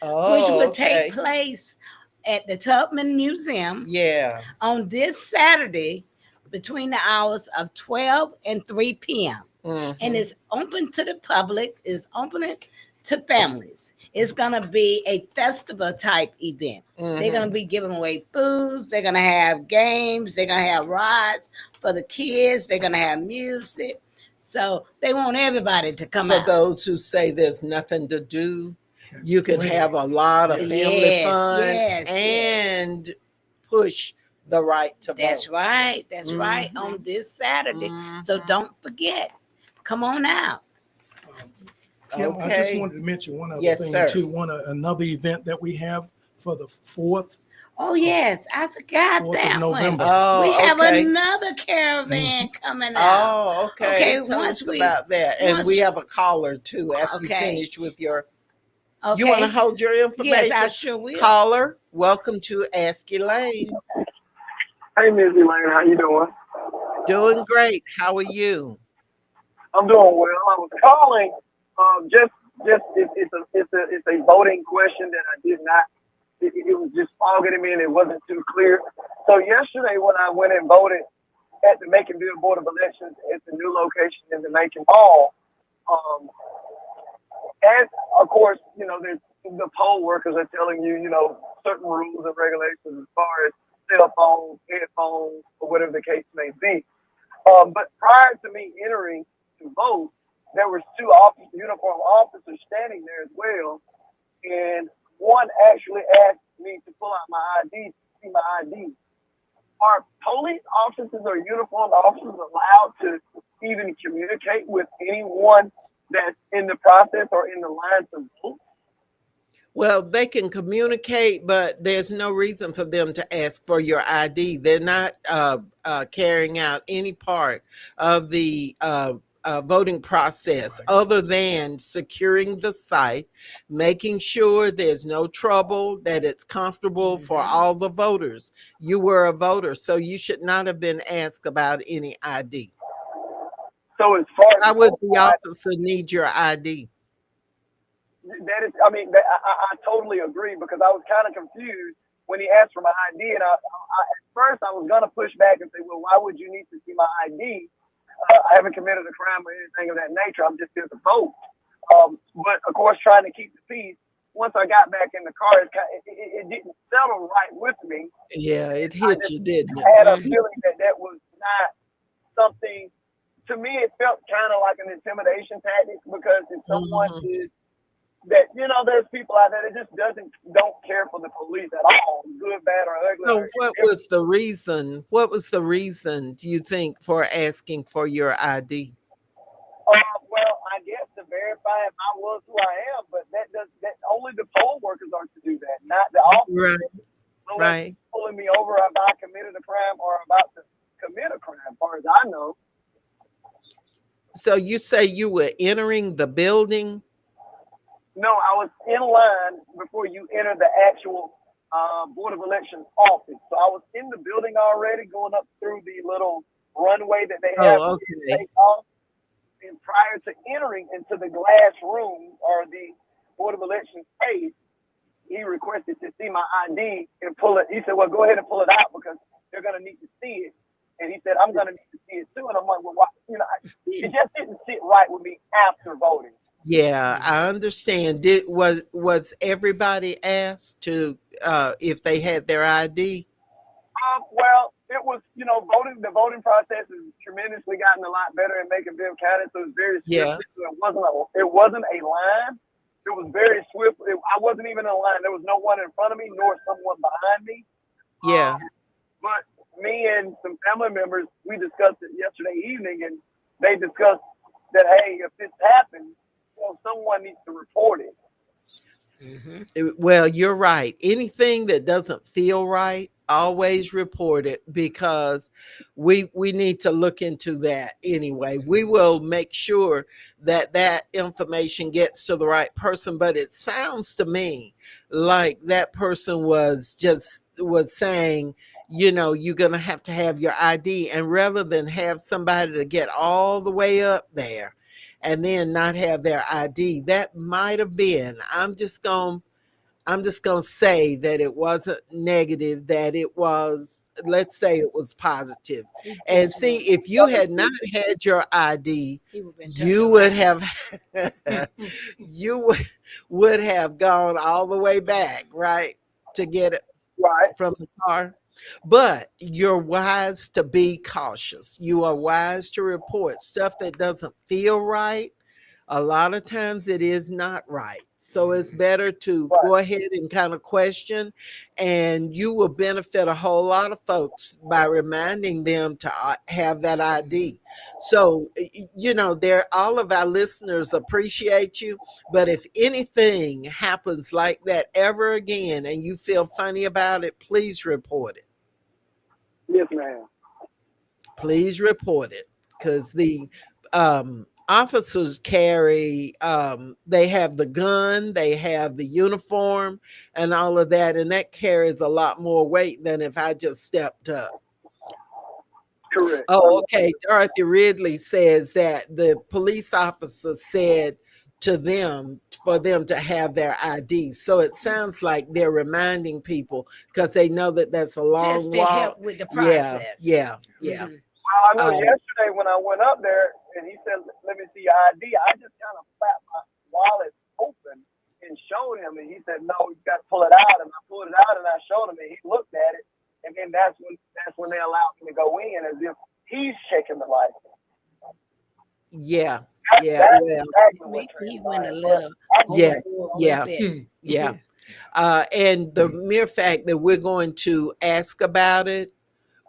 which will take place at the Tubman Museum Yeah. on this Saturday between the hours of 12 and 3 p.m. Mhm. And it's open to the public, it's open to families. It's going to be a festival type event. They're going to be giving away food, they're going to have games, they're going to have rides for the kids, they're going to have music. So they want everybody to come For out. those who say there's nothing to do, That's you can great. have a lot of family Yes, fun yes, and push the right to vote. That's right. That's right. On this Saturday. So don't forget. Come on out. Kim, I just Okay. wanted to mention one other Yes, thing sir. too. Another event that we have for the 4th Oh yes, I forgot 4th of that November. one. Oh, We have okay. another caravan coming out. Oh, okay. Okay, Tell once us we- about that. And once- we have a caller too after you Okay. finish with your. Okay. You want to hold your information? Yes, I sure will. Caller, welcome to Ask Elaine. Hey, Miss Elaine, how you doing? Doing great. How are you? I'm doing well. I was calling. It's a voting question that I did not. It was just fogging to me and it wasn't too clear. So yesterday when I went and voted at the Maconville Board of Elections at the new location in the Macon Mall, and of course, there's the poll workers are telling you, certain rules and regulations as far as cell phones, headphones, or whatever the case may be. But prior to me entering to vote, there was two uniformed officers standing there as well, and one actually asked me to pull out my ID to see my ID. Are police officers or uniformed officers allowed to even communicate with anyone that's in the process or in the line to vote? Well, they can communicate, but there's no reason for them to ask for your ID. They're not carrying out any part of the voting process other than securing the site, making sure there's no trouble, that it's comfortable for all the voters. You were a voter, so you should not have been asked about any ID. So as far as Why would the officer need your ID? that is, I totally agree because I was kind of confused when he asked for my ID, and at first I was gonna push back and say, well, why would you need to see my ID? I haven't committed a crime or anything of that nature. I'm just here to vote. But of course, trying to keep the peace. Once I got back in the car, it didn't settle right with me. Yeah, it hit you, didn't I had a it? feeling that was not something. To me, it felt kind of like an intimidation tactic because if someone is that, there's people out there that just don't care for the police at all, good, bad, or ugly. So what was the reason? What was the reason, do you think, for asking for your ID? Well, I guess to verify if I was who I am, but that only the poll workers are to do that, not the officers. Right. Right. Pulling me over if I committed a crime or about to commit a crime, as far as I know. So you say you were entering the building? No, I was in line before you enter the actual Board of Elections office. So I was in the building already, going up through the little runway that they have to take off. And prior to entering into the glass room or the Board of Elections space, he requested to see my ID and pull it. He said, well, go ahead and pull it out because they're going to need to see it. And he said, I'm going to need to see it too. And I'm like, well, why? It just didn't sit right with me after voting. Yeah, I understand. Was everybody asked to if they had their ID? Well, it was, voting. The voting process has tremendously gotten a lot better in Macon County, so it's very swift. Yeah. So it wasn't a line. It was very swift. I wasn't even in a line. There was no one in front of me nor someone behind me. Yeah. But me and some family members, we discussed it yesterday evening, and they discussed that, hey, if this happens, someone needs to report it. Well, you're right. Anything that doesn't feel right, always report it, because we need to look into that anyway. We will make sure that that information gets to the right person, but it sounds to me like that person was saying, you're going to have your ID, and rather than have somebody to get all the way up there and then not have their ID, that might have been, I'm just going to say that it wasn't negative, that it was, let's say it was positive. And see, if you had not had your ID, you would have you would have gone all the way back, right, to get it Right. from the car. But you're wise to be cautious. You are wise to report stuff that doesn't feel right. A lot of times it is not right. So it's better to go ahead and kind of question, and you will benefit a whole lot of folks by reminding them to have that ID. So, all of our listeners appreciate you, but if anything happens like that ever again and you feel funny about it, please report it. Yes, ma'am. Please report it, because the officers carry, they have the gun, they have the uniform and all of that, and that carries a lot more weight than if I just stepped up. Correct. Oh, okay. Dorothy Ridley says that the police officer said to them for them to have their ID. So it sounds like they're reminding people because they know that that's a long Just to walk. help with the process. Yeah. I know yesterday when I went up there and he said, let me see your ID, I just kind of flapped my wallet open and showed him. And he said, no, you got to pull it out. And I pulled it out and I showed him and he looked at it. And then that's when they allowed me to go in as if he's checking the license. Yeah. Exactly he went a little. Yeah. And the mere fact that we're going to ask about it,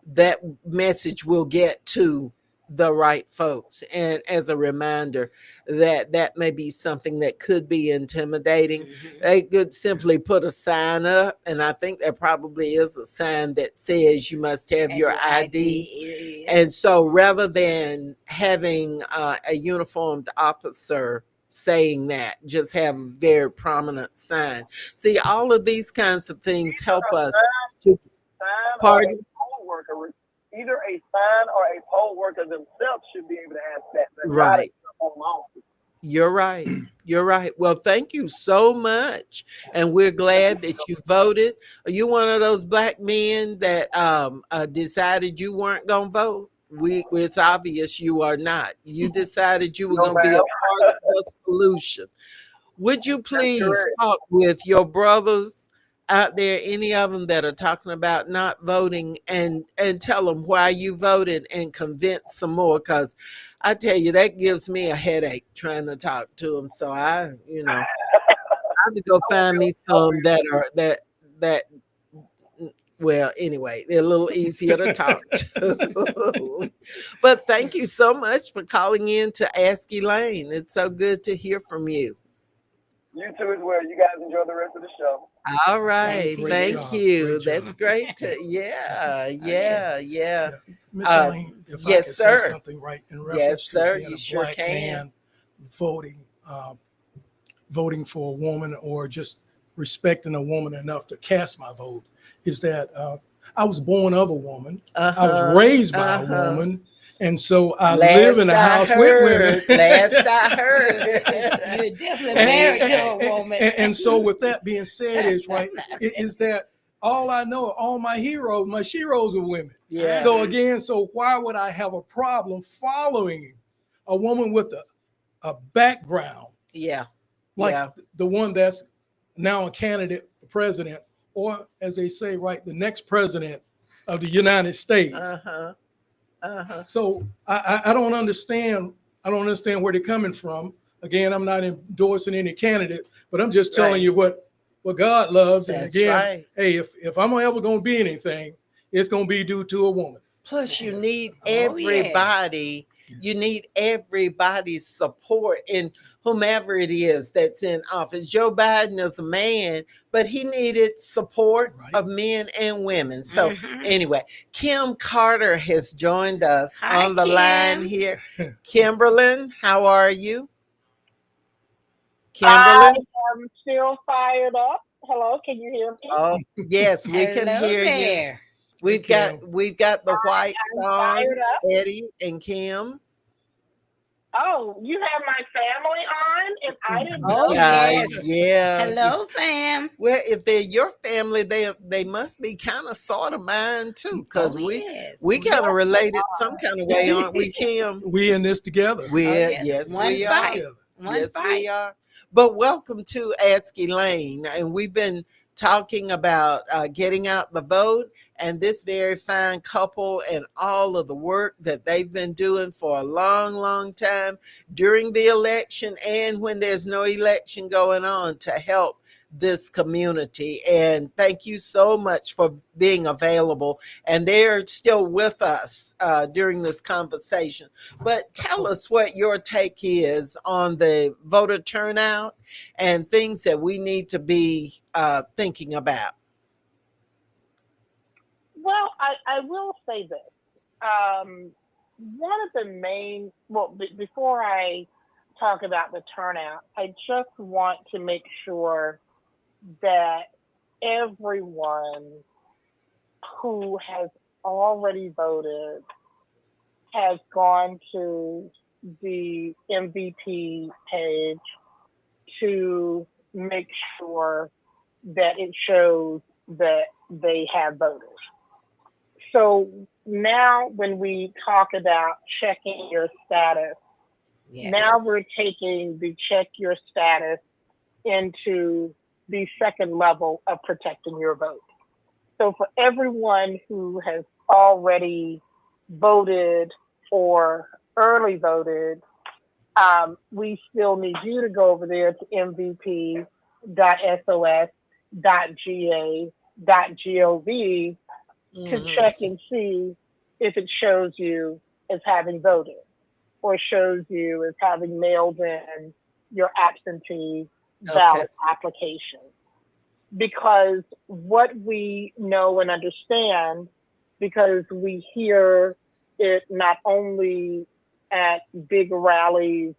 that message will get to the right folks. And as a reminder that may be something that could be intimidating. They could simply put a sign up, and I think there probably is a sign that says you must have your ID. And so rather than having a uniformed officer saying that, just have a very prominent sign. See, all of these kinds of things help us to pardon. Worker, either a sign or a poll worker themselves should be able to ask that. Right. You're right. You're right. Well, thank you so much. And we're glad that you voted. Are you one of those black men that decided you weren't going to vote? It's obvious you are not. You decided you were going to be a part of the solution. Would you please talk with your brothers out there, any of them that are talking about not voting, and tell them why you voted and convince some more? Because I tell you, that gives me a headache trying to talk to them. So I have to go find me some that well, anyway, they're a little easier to talk to. But thank you so much for calling in to Ask Elaine. It's so good to hear from you. You too as well. You guys enjoy the rest of the show. All right. Thank you. Great That's job. great. Yeah. Miss Elaine, if I yes, could sir. say something right in reference Yes, sir. to being You a sure black can. man voting for a woman, or just respecting a woman enough to cast my vote, is that I was born of a woman. I was raised by a woman. And so I live in a house with women. Last I heard. You're definitely married to a woman. And so with that being said, is that all I know, all my sheroes are women. Yeah. So why would I have a problem following a woman with a background? Yeah. Like the one that's now a candidate for president, or as they say, right, the next president of the United States. Uh-huh. Uh-huh. So I don't understand. I don't understand where they're coming from. Again, I'm not endorsing any candidate, but I'm just telling Right. you what God loves. And That's again, right. hey, if I'm ever going to be anything, it's going to be due to a woman. Plus, you need Oh, yes. everybody. You need everybody's support in whomever it is that's in office. Joe Biden is a man, but he needed support Right. of men and women. So, Mhm. anyway, Kim Carter has joined us Hi, on the line Kim. here. Kimberlyn, how are you? I Kimberlyn? am still fired up. Hello, can you hear me? Oh, yes, we can Hello hear you. there. Hey, Kim. We've got the white I'm song, fired up. Eddie and Kim. Oh, you have my family on, and I didn't Oh, know that. Guys, yes. yeah. Hello, fam. Well, if they're your family, they must be kind of sort of mine too, Oh, because yes. we kind of Yes, they related some are. kind of way, aren't we, Kim? We in this together. Oh, We're yes. yes, One we fight. are. One Yes, fight. we are. But welcome to Ask Elaine, and we've been talking about getting out the vote, and this very fine couple and all of the work that they've been doing for a long, long time during the election and when there's no election going on to help this community. And thank you so much for being available. And they're still with us during this conversation. But tell us what your take is on the voter turnout and things that we need to be thinking about. Well, I will say this. Um, One of the main, well, before I talk about the turnout, I just want to make sure that everyone who has already voted has gone to the MVP page to make sure that it shows that they have voted. So now, when we talk about checking your status, Yes. now we're taking the check your status into the second level of protecting your vote. So for everyone who has already voted or early voted, we still need you to go over there to mvp.sos.ga.gov to Mhm. check and see if it shows you as having voted or shows you as having mailed in your absentee Okay. ballot application. Because what we know and understand, because we hear it not only at big rallies,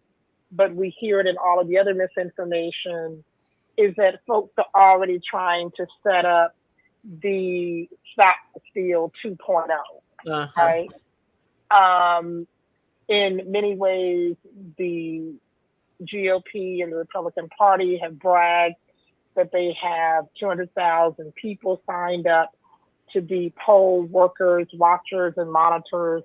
but we hear it in all of the other misinformation, is that folks are already trying to set up the stop steal 2.0, Uh-huh. right? Um, in many ways, the GOP and the Republican Party have bragged that they have 200,000 people signed up to be poll workers, watchers, and monitors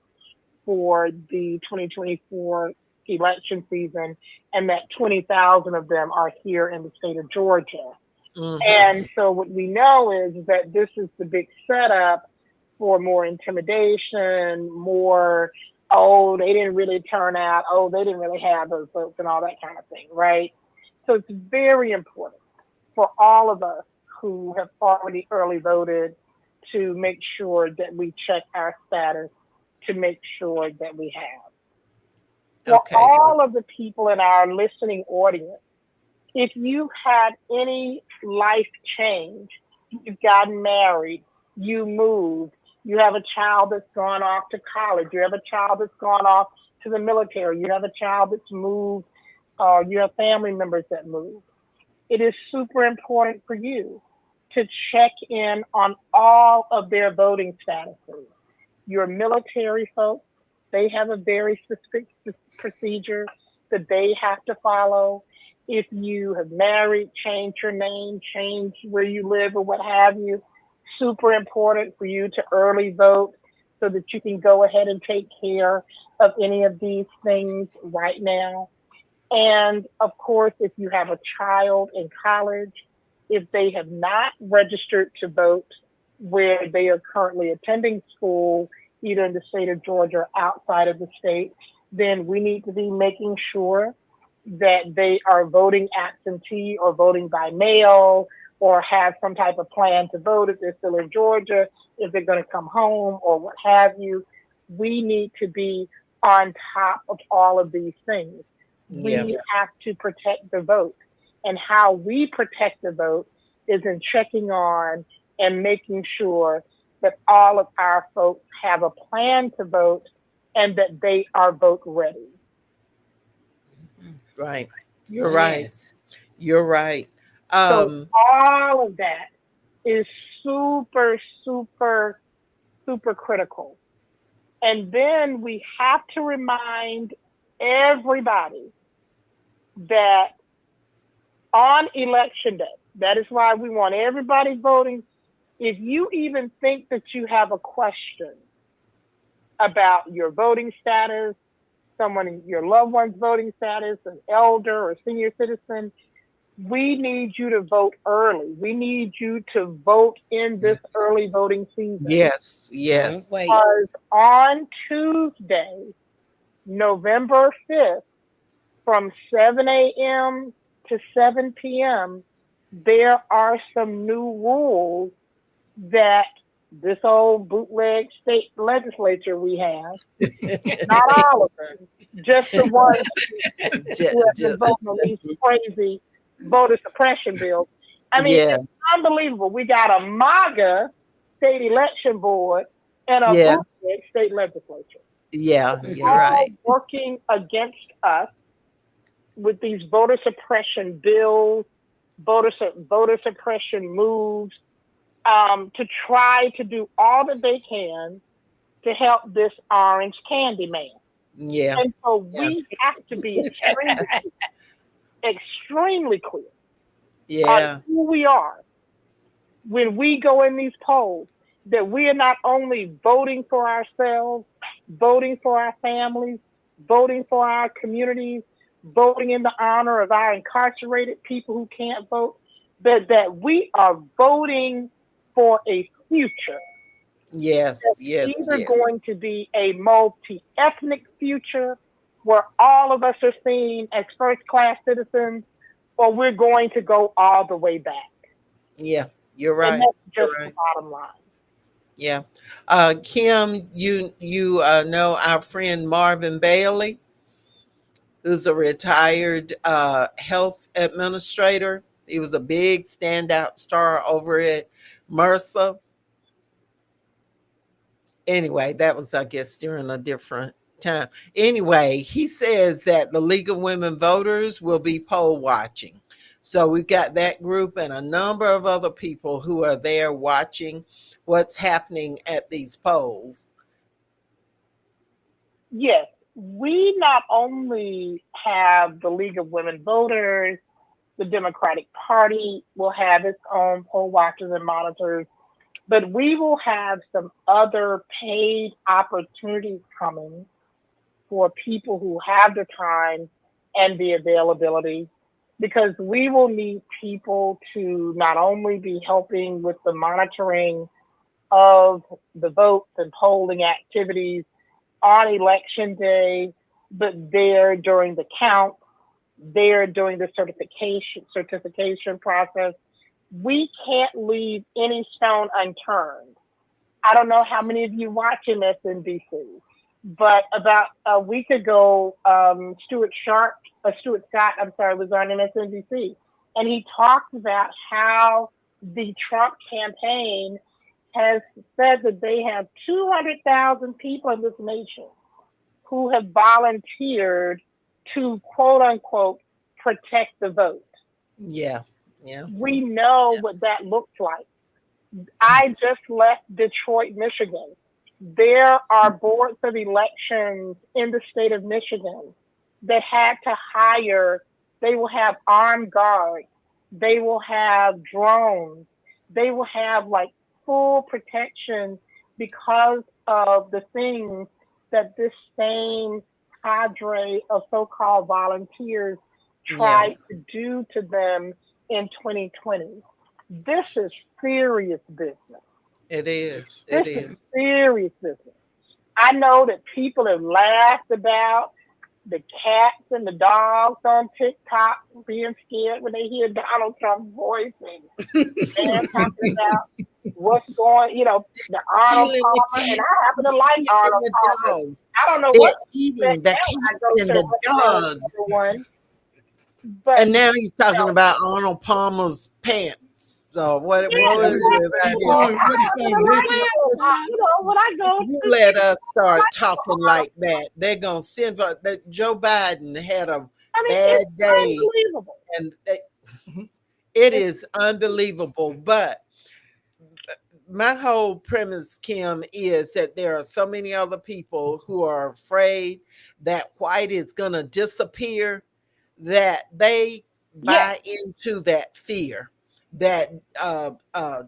for the 2024 election season, and that 20,000 of them are here in the state of Georgia. Mhm. And so what we know is that this is the big setup for more intimidation, more, oh, they didn't really turn out, oh, they didn't really have those votes and all that kind of thing, right? So it's very important for all of us who have already early voted to make sure that we check our status to make sure that we have. For Okay. all of the people in our listening audience, if you've had any life change, you've gotten married, you moved, you have a child that's gone off to college, you have a child that's gone off to the military, you have a child that's moved, or you have family members that moved, it is super important for you to check in on all of their voting statuses. Your military folks, they have a very specific procedure that they have to follow. If you have married, change your name, change where you live, or what have you, super important for you to early vote so that you can go ahead and take care of any of these things right now. And of course, if you have a child in college, if they have not registered to vote, where they are currently attending school, either in the state of Georgia or outside of the state, then we need to be making sure that they are voting absentee or voting by mail or have some type of plan to vote if they're still in Georgia, if they're going to come home or what have you. We need to be on top of all of these things. Yeah. We have to protect the vote. And how we protect the vote is in checking on and making sure that all of our folks have a plan to vote and that they are vote ready. Right. You're right. Yes. You're right. So Um, all of that is super, super, super critical. And then we have to remind everybody that on election day, that is why we want everybody voting. If you even think that you have a question about your voting status, someone in your loved one's voting status, an elder or senior citizen, we need you to vote early. We need you to vote in this early voting season. yes, Don't yes. wait. Because on Tuesday, November 5th, from 7 a.m. to 7 p.m., there are some new rules that this old bootleg state legislature we have, not all of them, just the ones who have been Just, voting on these crazy voter suppression bills. I mean, yeah, it's unbelievable. We got a MAGA state election board and a yeah, bootleg state legislature yeah, you're all right. working against us with these voter suppression bills, voter suppression moves, to try to do all that they can to help this orange candy man. Yeah, And so yeah, we have to be extremely clear on yeah, who we are when we go in these polls, that we are not only voting for ourselves, voting for our families, voting for our communities, voting in the honor of our incarcerated people who can't vote, but that we are voting for a future yes, that's yes, either yes, going to be a multi-ethnic future where all of us are seen as first-class citizens, or we're going to go all the way back. yeah, you're And right. that's You're just the right. bottom line. Yeah. Kim, you know our friend Marvin Bailey, who's a retired health administrator. He was a big standout star over at MRSA. Anyway, that was, I guess, during a different time. Anyway, he says that the League of Women Voters will be poll watching. So we've got that group and a number of other people who are there watching what's happening at these polls. Yes, we not only have the League of Women Voters, the Democratic Party will have its own poll watchers and monitors, but we will have some other paid opportunities coming for people who have the time and the availability, because we will need people to not only be helping with the monitoring of the votes and polling activities on election day, but there during the count, there during the certification process. We can't leave any stone unturned. I don't know how many of you watch MSNBC, but about a week ago, Stuart Scott, I'm sorry, was on MSNBC, and he talked about how the Trump campaign has said that they have 200,000 people in this nation who have volunteered to quote unquote protect the vote. Yeah, yeah, We know what that looks like. I just left Detroit, Michigan. There are boards of elections in the state of Michigan that had to hire, they will have armed guards, they will have drones, they will have like full protection because of the things that this same cadre of so-called volunteers yeah, tried to do to them in 2020. This is serious business. It is. This It is is. serious business. I know that people have laughed about the cats and the dogs on TikTok being scared when they hear Donald Trump's voice and talking about what's going, the Arnold Stealing the Palmer. And cats, I happen to like eating Arnold the Palmer. dogs. I don't know They're what that eating the now I cats go and to the what's the dogs. other one. But And now he's talking know, about Arnold Palmer's pants. So what yeah, was He's, it exactly. about he's his saying I what he's happen saying, to like Nikki. it. When I go you to let us I start like talking Arnold. like that, they're gonna send for that. Joe Biden had a I mean, bad it's day, unbelievable. and Mhm. it It's is unbelievable. But my whole premise, Kim, is that there are so many other people who are afraid that white is gonna disappear that they yes, buy into that fear that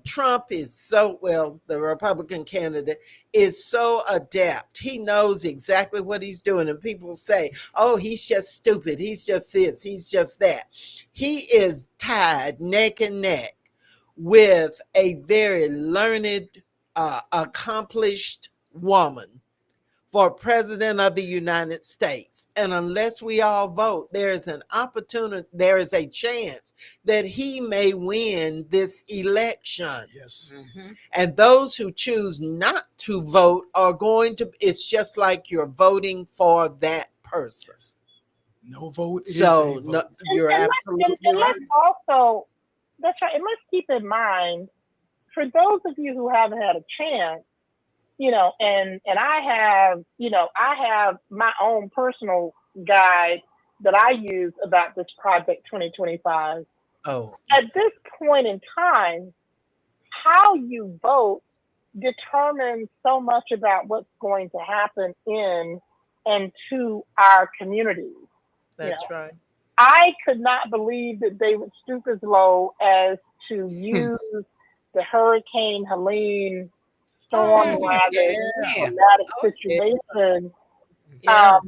Trump is so well, the Republican candidate is so adept. He knows exactly what he's doing. And people say, oh, he's just stupid. He's just this. He's just that. He is tied neck and neck with a very learned, accomplished woman for president of the United States. And unless we all vote, there is an opportunity, there is a chance that he may win this election. Yes. Mm-hmm. And those who choose not to vote are going to, it's just like you're voting for that person. No vote is a So no, vote. you're absolutely and right. let's also, that's right, and let's keep in mind, for those of you who haven't had a chance, and I have my own personal guide that I use about this Project 2025. Oh, At this point in time, how you vote determines so much about what's going to happen in and to our communities. that's right. I could not believe that they would stoop as low as to use the Hurricane Helene storm Oh, ravaged yeah. Yeah. dramatic Oh, yeah. situation Yeah.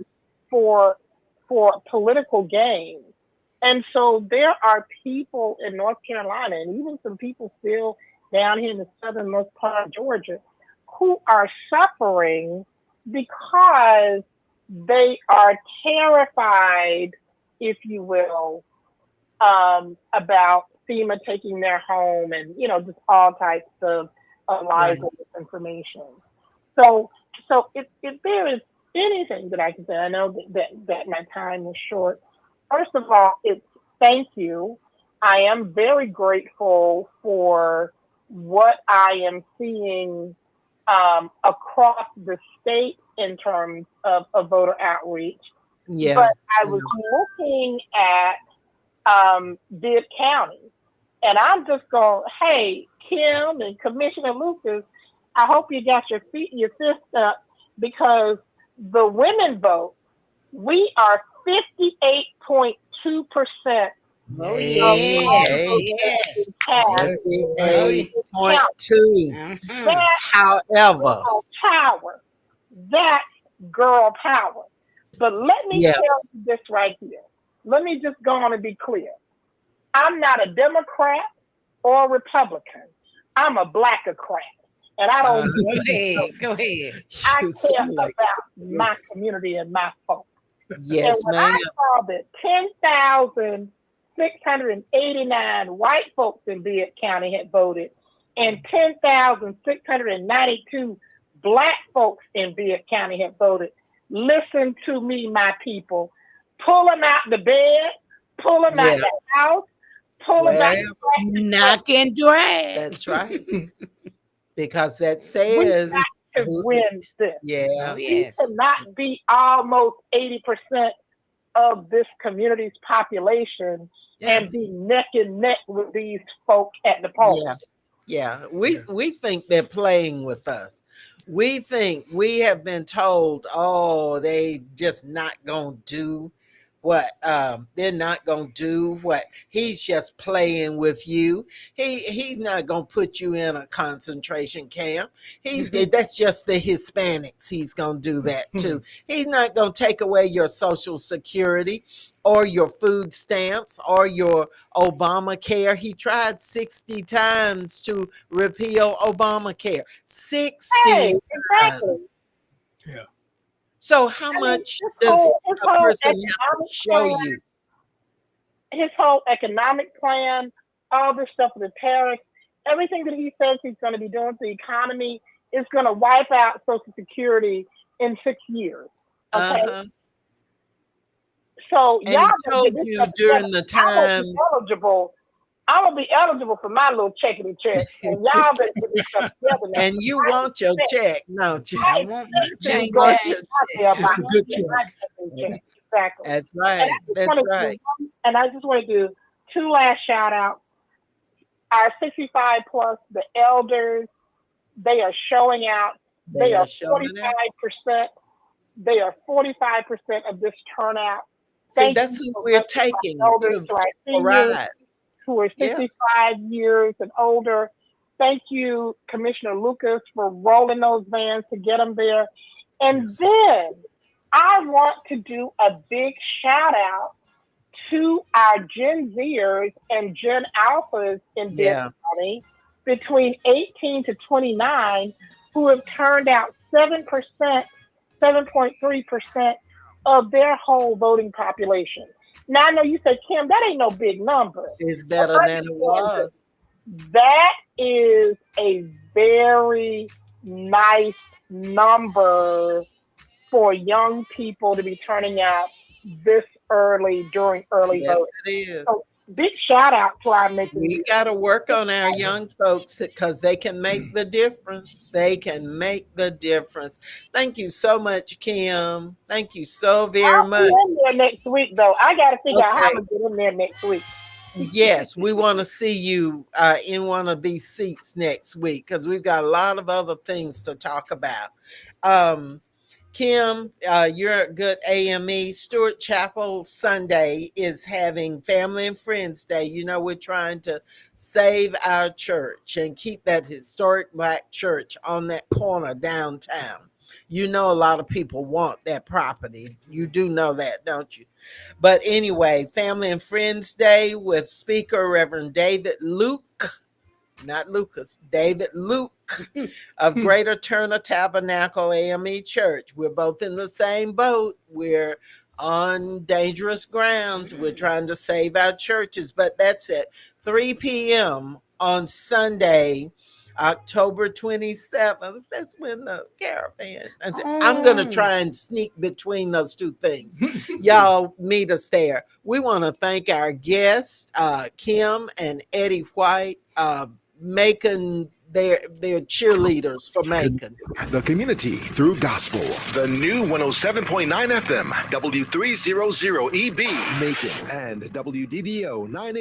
for political gain. And so there are people in North Carolina and even some people still down here in the southernmost part of Georgia who are suffering because they are terrified, if you will, about FEMA taking their home and, just all types of lies Right. and misinformation. So if there is anything that I can say, I know that my time is short. First of all, it's thank you. I am very grateful for what I am seeing across the state in terms of voter outreach. Yeah. But I was looking at Bibb County, and I'm just going, hey, Kim and Commissioner Lucas, I hope you got your fist up because the women vote, we are 58.2% Oh, of yeah. all Yes. the Hey, votes that have Yes. been cast Oh, in yeah. this county. 58.2. Mm-hmm. That However, girl power. That's girl power. But let me yeah. tell you this right here. Let me just go on and be clear. I'm not a Democrat or Republican. I'm a blackocrat. And I don't Go ahead. Go ahead. I You care sound like about my community and my folks. And yes, when ma'am. I saw that 10,689 white folks in Bibb County had voted and 10,692 black folks in Bibb County had voted, listen to me, my people. Pull them out the bed, pull them out Yeah. the house, pull them out Well, the Knock and drag. that's right. Because that We says got to win this. Oh, yeah. We yes. cannot be almost 80% of this community's population Yeah. and be neck and neck with these folk at the polls. Yeah. Yeah. We think they're playing with us. We think we have been told, oh, they just not gonna do what they're not gonna do what he's just playing with you. He's not gonna put you in a concentration camp. That's just the Hispanics he's gonna do that to. He's not gonna take away your social security or your food stamps or your Obamacare. He tried 60 times to repeal Obamacare. 60 Hey, times. exactly. Yeah. So how I mean, much his does whole a person have to economic show plan, you? his whole economic plan, all this stuff with the tariffs, everything that he says he's going to be doing to the economy is going to wipe out Social Security in 6 years. Okay, Uh-huh. so And y'all he better told get this you stuff during together. the I'm gonna time, be eligible. I'm gonna be eligible for my little checkity check, and y'all better get this stuff together now. and you I want your expect- check, don't you? I I want my expect you to You check go want back. your out check. there It's a about good get my check. checking check. Exactly. That's And right. That's right. I just want to do 2 last shout outs. Our 65 plus, the elders, they are showing out. They They are are showing out. 45%. They are 45% of this turnout. See, Thank that's you who so we're much to our taking elders, to our to seniors ride. who are Yeah. 65 years and older. Thank you, Commissioner Lucas, for rolling those vans to get them there. And Yes. then I want to do a big shout out to our Gen Zers and Gen Alphas in Bibb Yeah. County between 18 to 29 who have turned out 7%, 7.3% of their whole voting population. Now, I know you say, Kim, that ain't no big number. It's But better than it understand was. that is a very nice number for young people to be turning out this early during early Yes, voting. it is. So big shout out to our Mickey. We got to work on our young folks because they can make the difference. They can make the difference. Thank you so much, Kim. Thank you so very I'll much. be in there next week though. I got to figure out how Okay. I'm gonna get in there next week. Yes, we want to see you in one of these seats next week because we've got a lot of other things to talk about. Kim, you're a good AME. Stewart Chapel Sunday is having Family and Friends Day. You know, we're trying to save our church and keep that historic Black church on that corner downtown. You know, a lot of people want that property. You do know that, don't you? But anyway, Family and Friends Day with Speaker Reverend David Luke, not Lucas, David Luke of Greater Turner Tabernacle AME Church. We're both in the same boat. We're on dangerous grounds. We're trying to save our churches, but that's at 3 p.m. on Sunday, October 27th. That's when the caravan. I'm going to try and sneak between those two things. Y'all meet us there. We want to thank our guests, Kim and Eddie White, Macon, they're cheerleaders for Macon. The community through gospel. The new 107.9 FM, W300EB, Macon, and WDDO 980.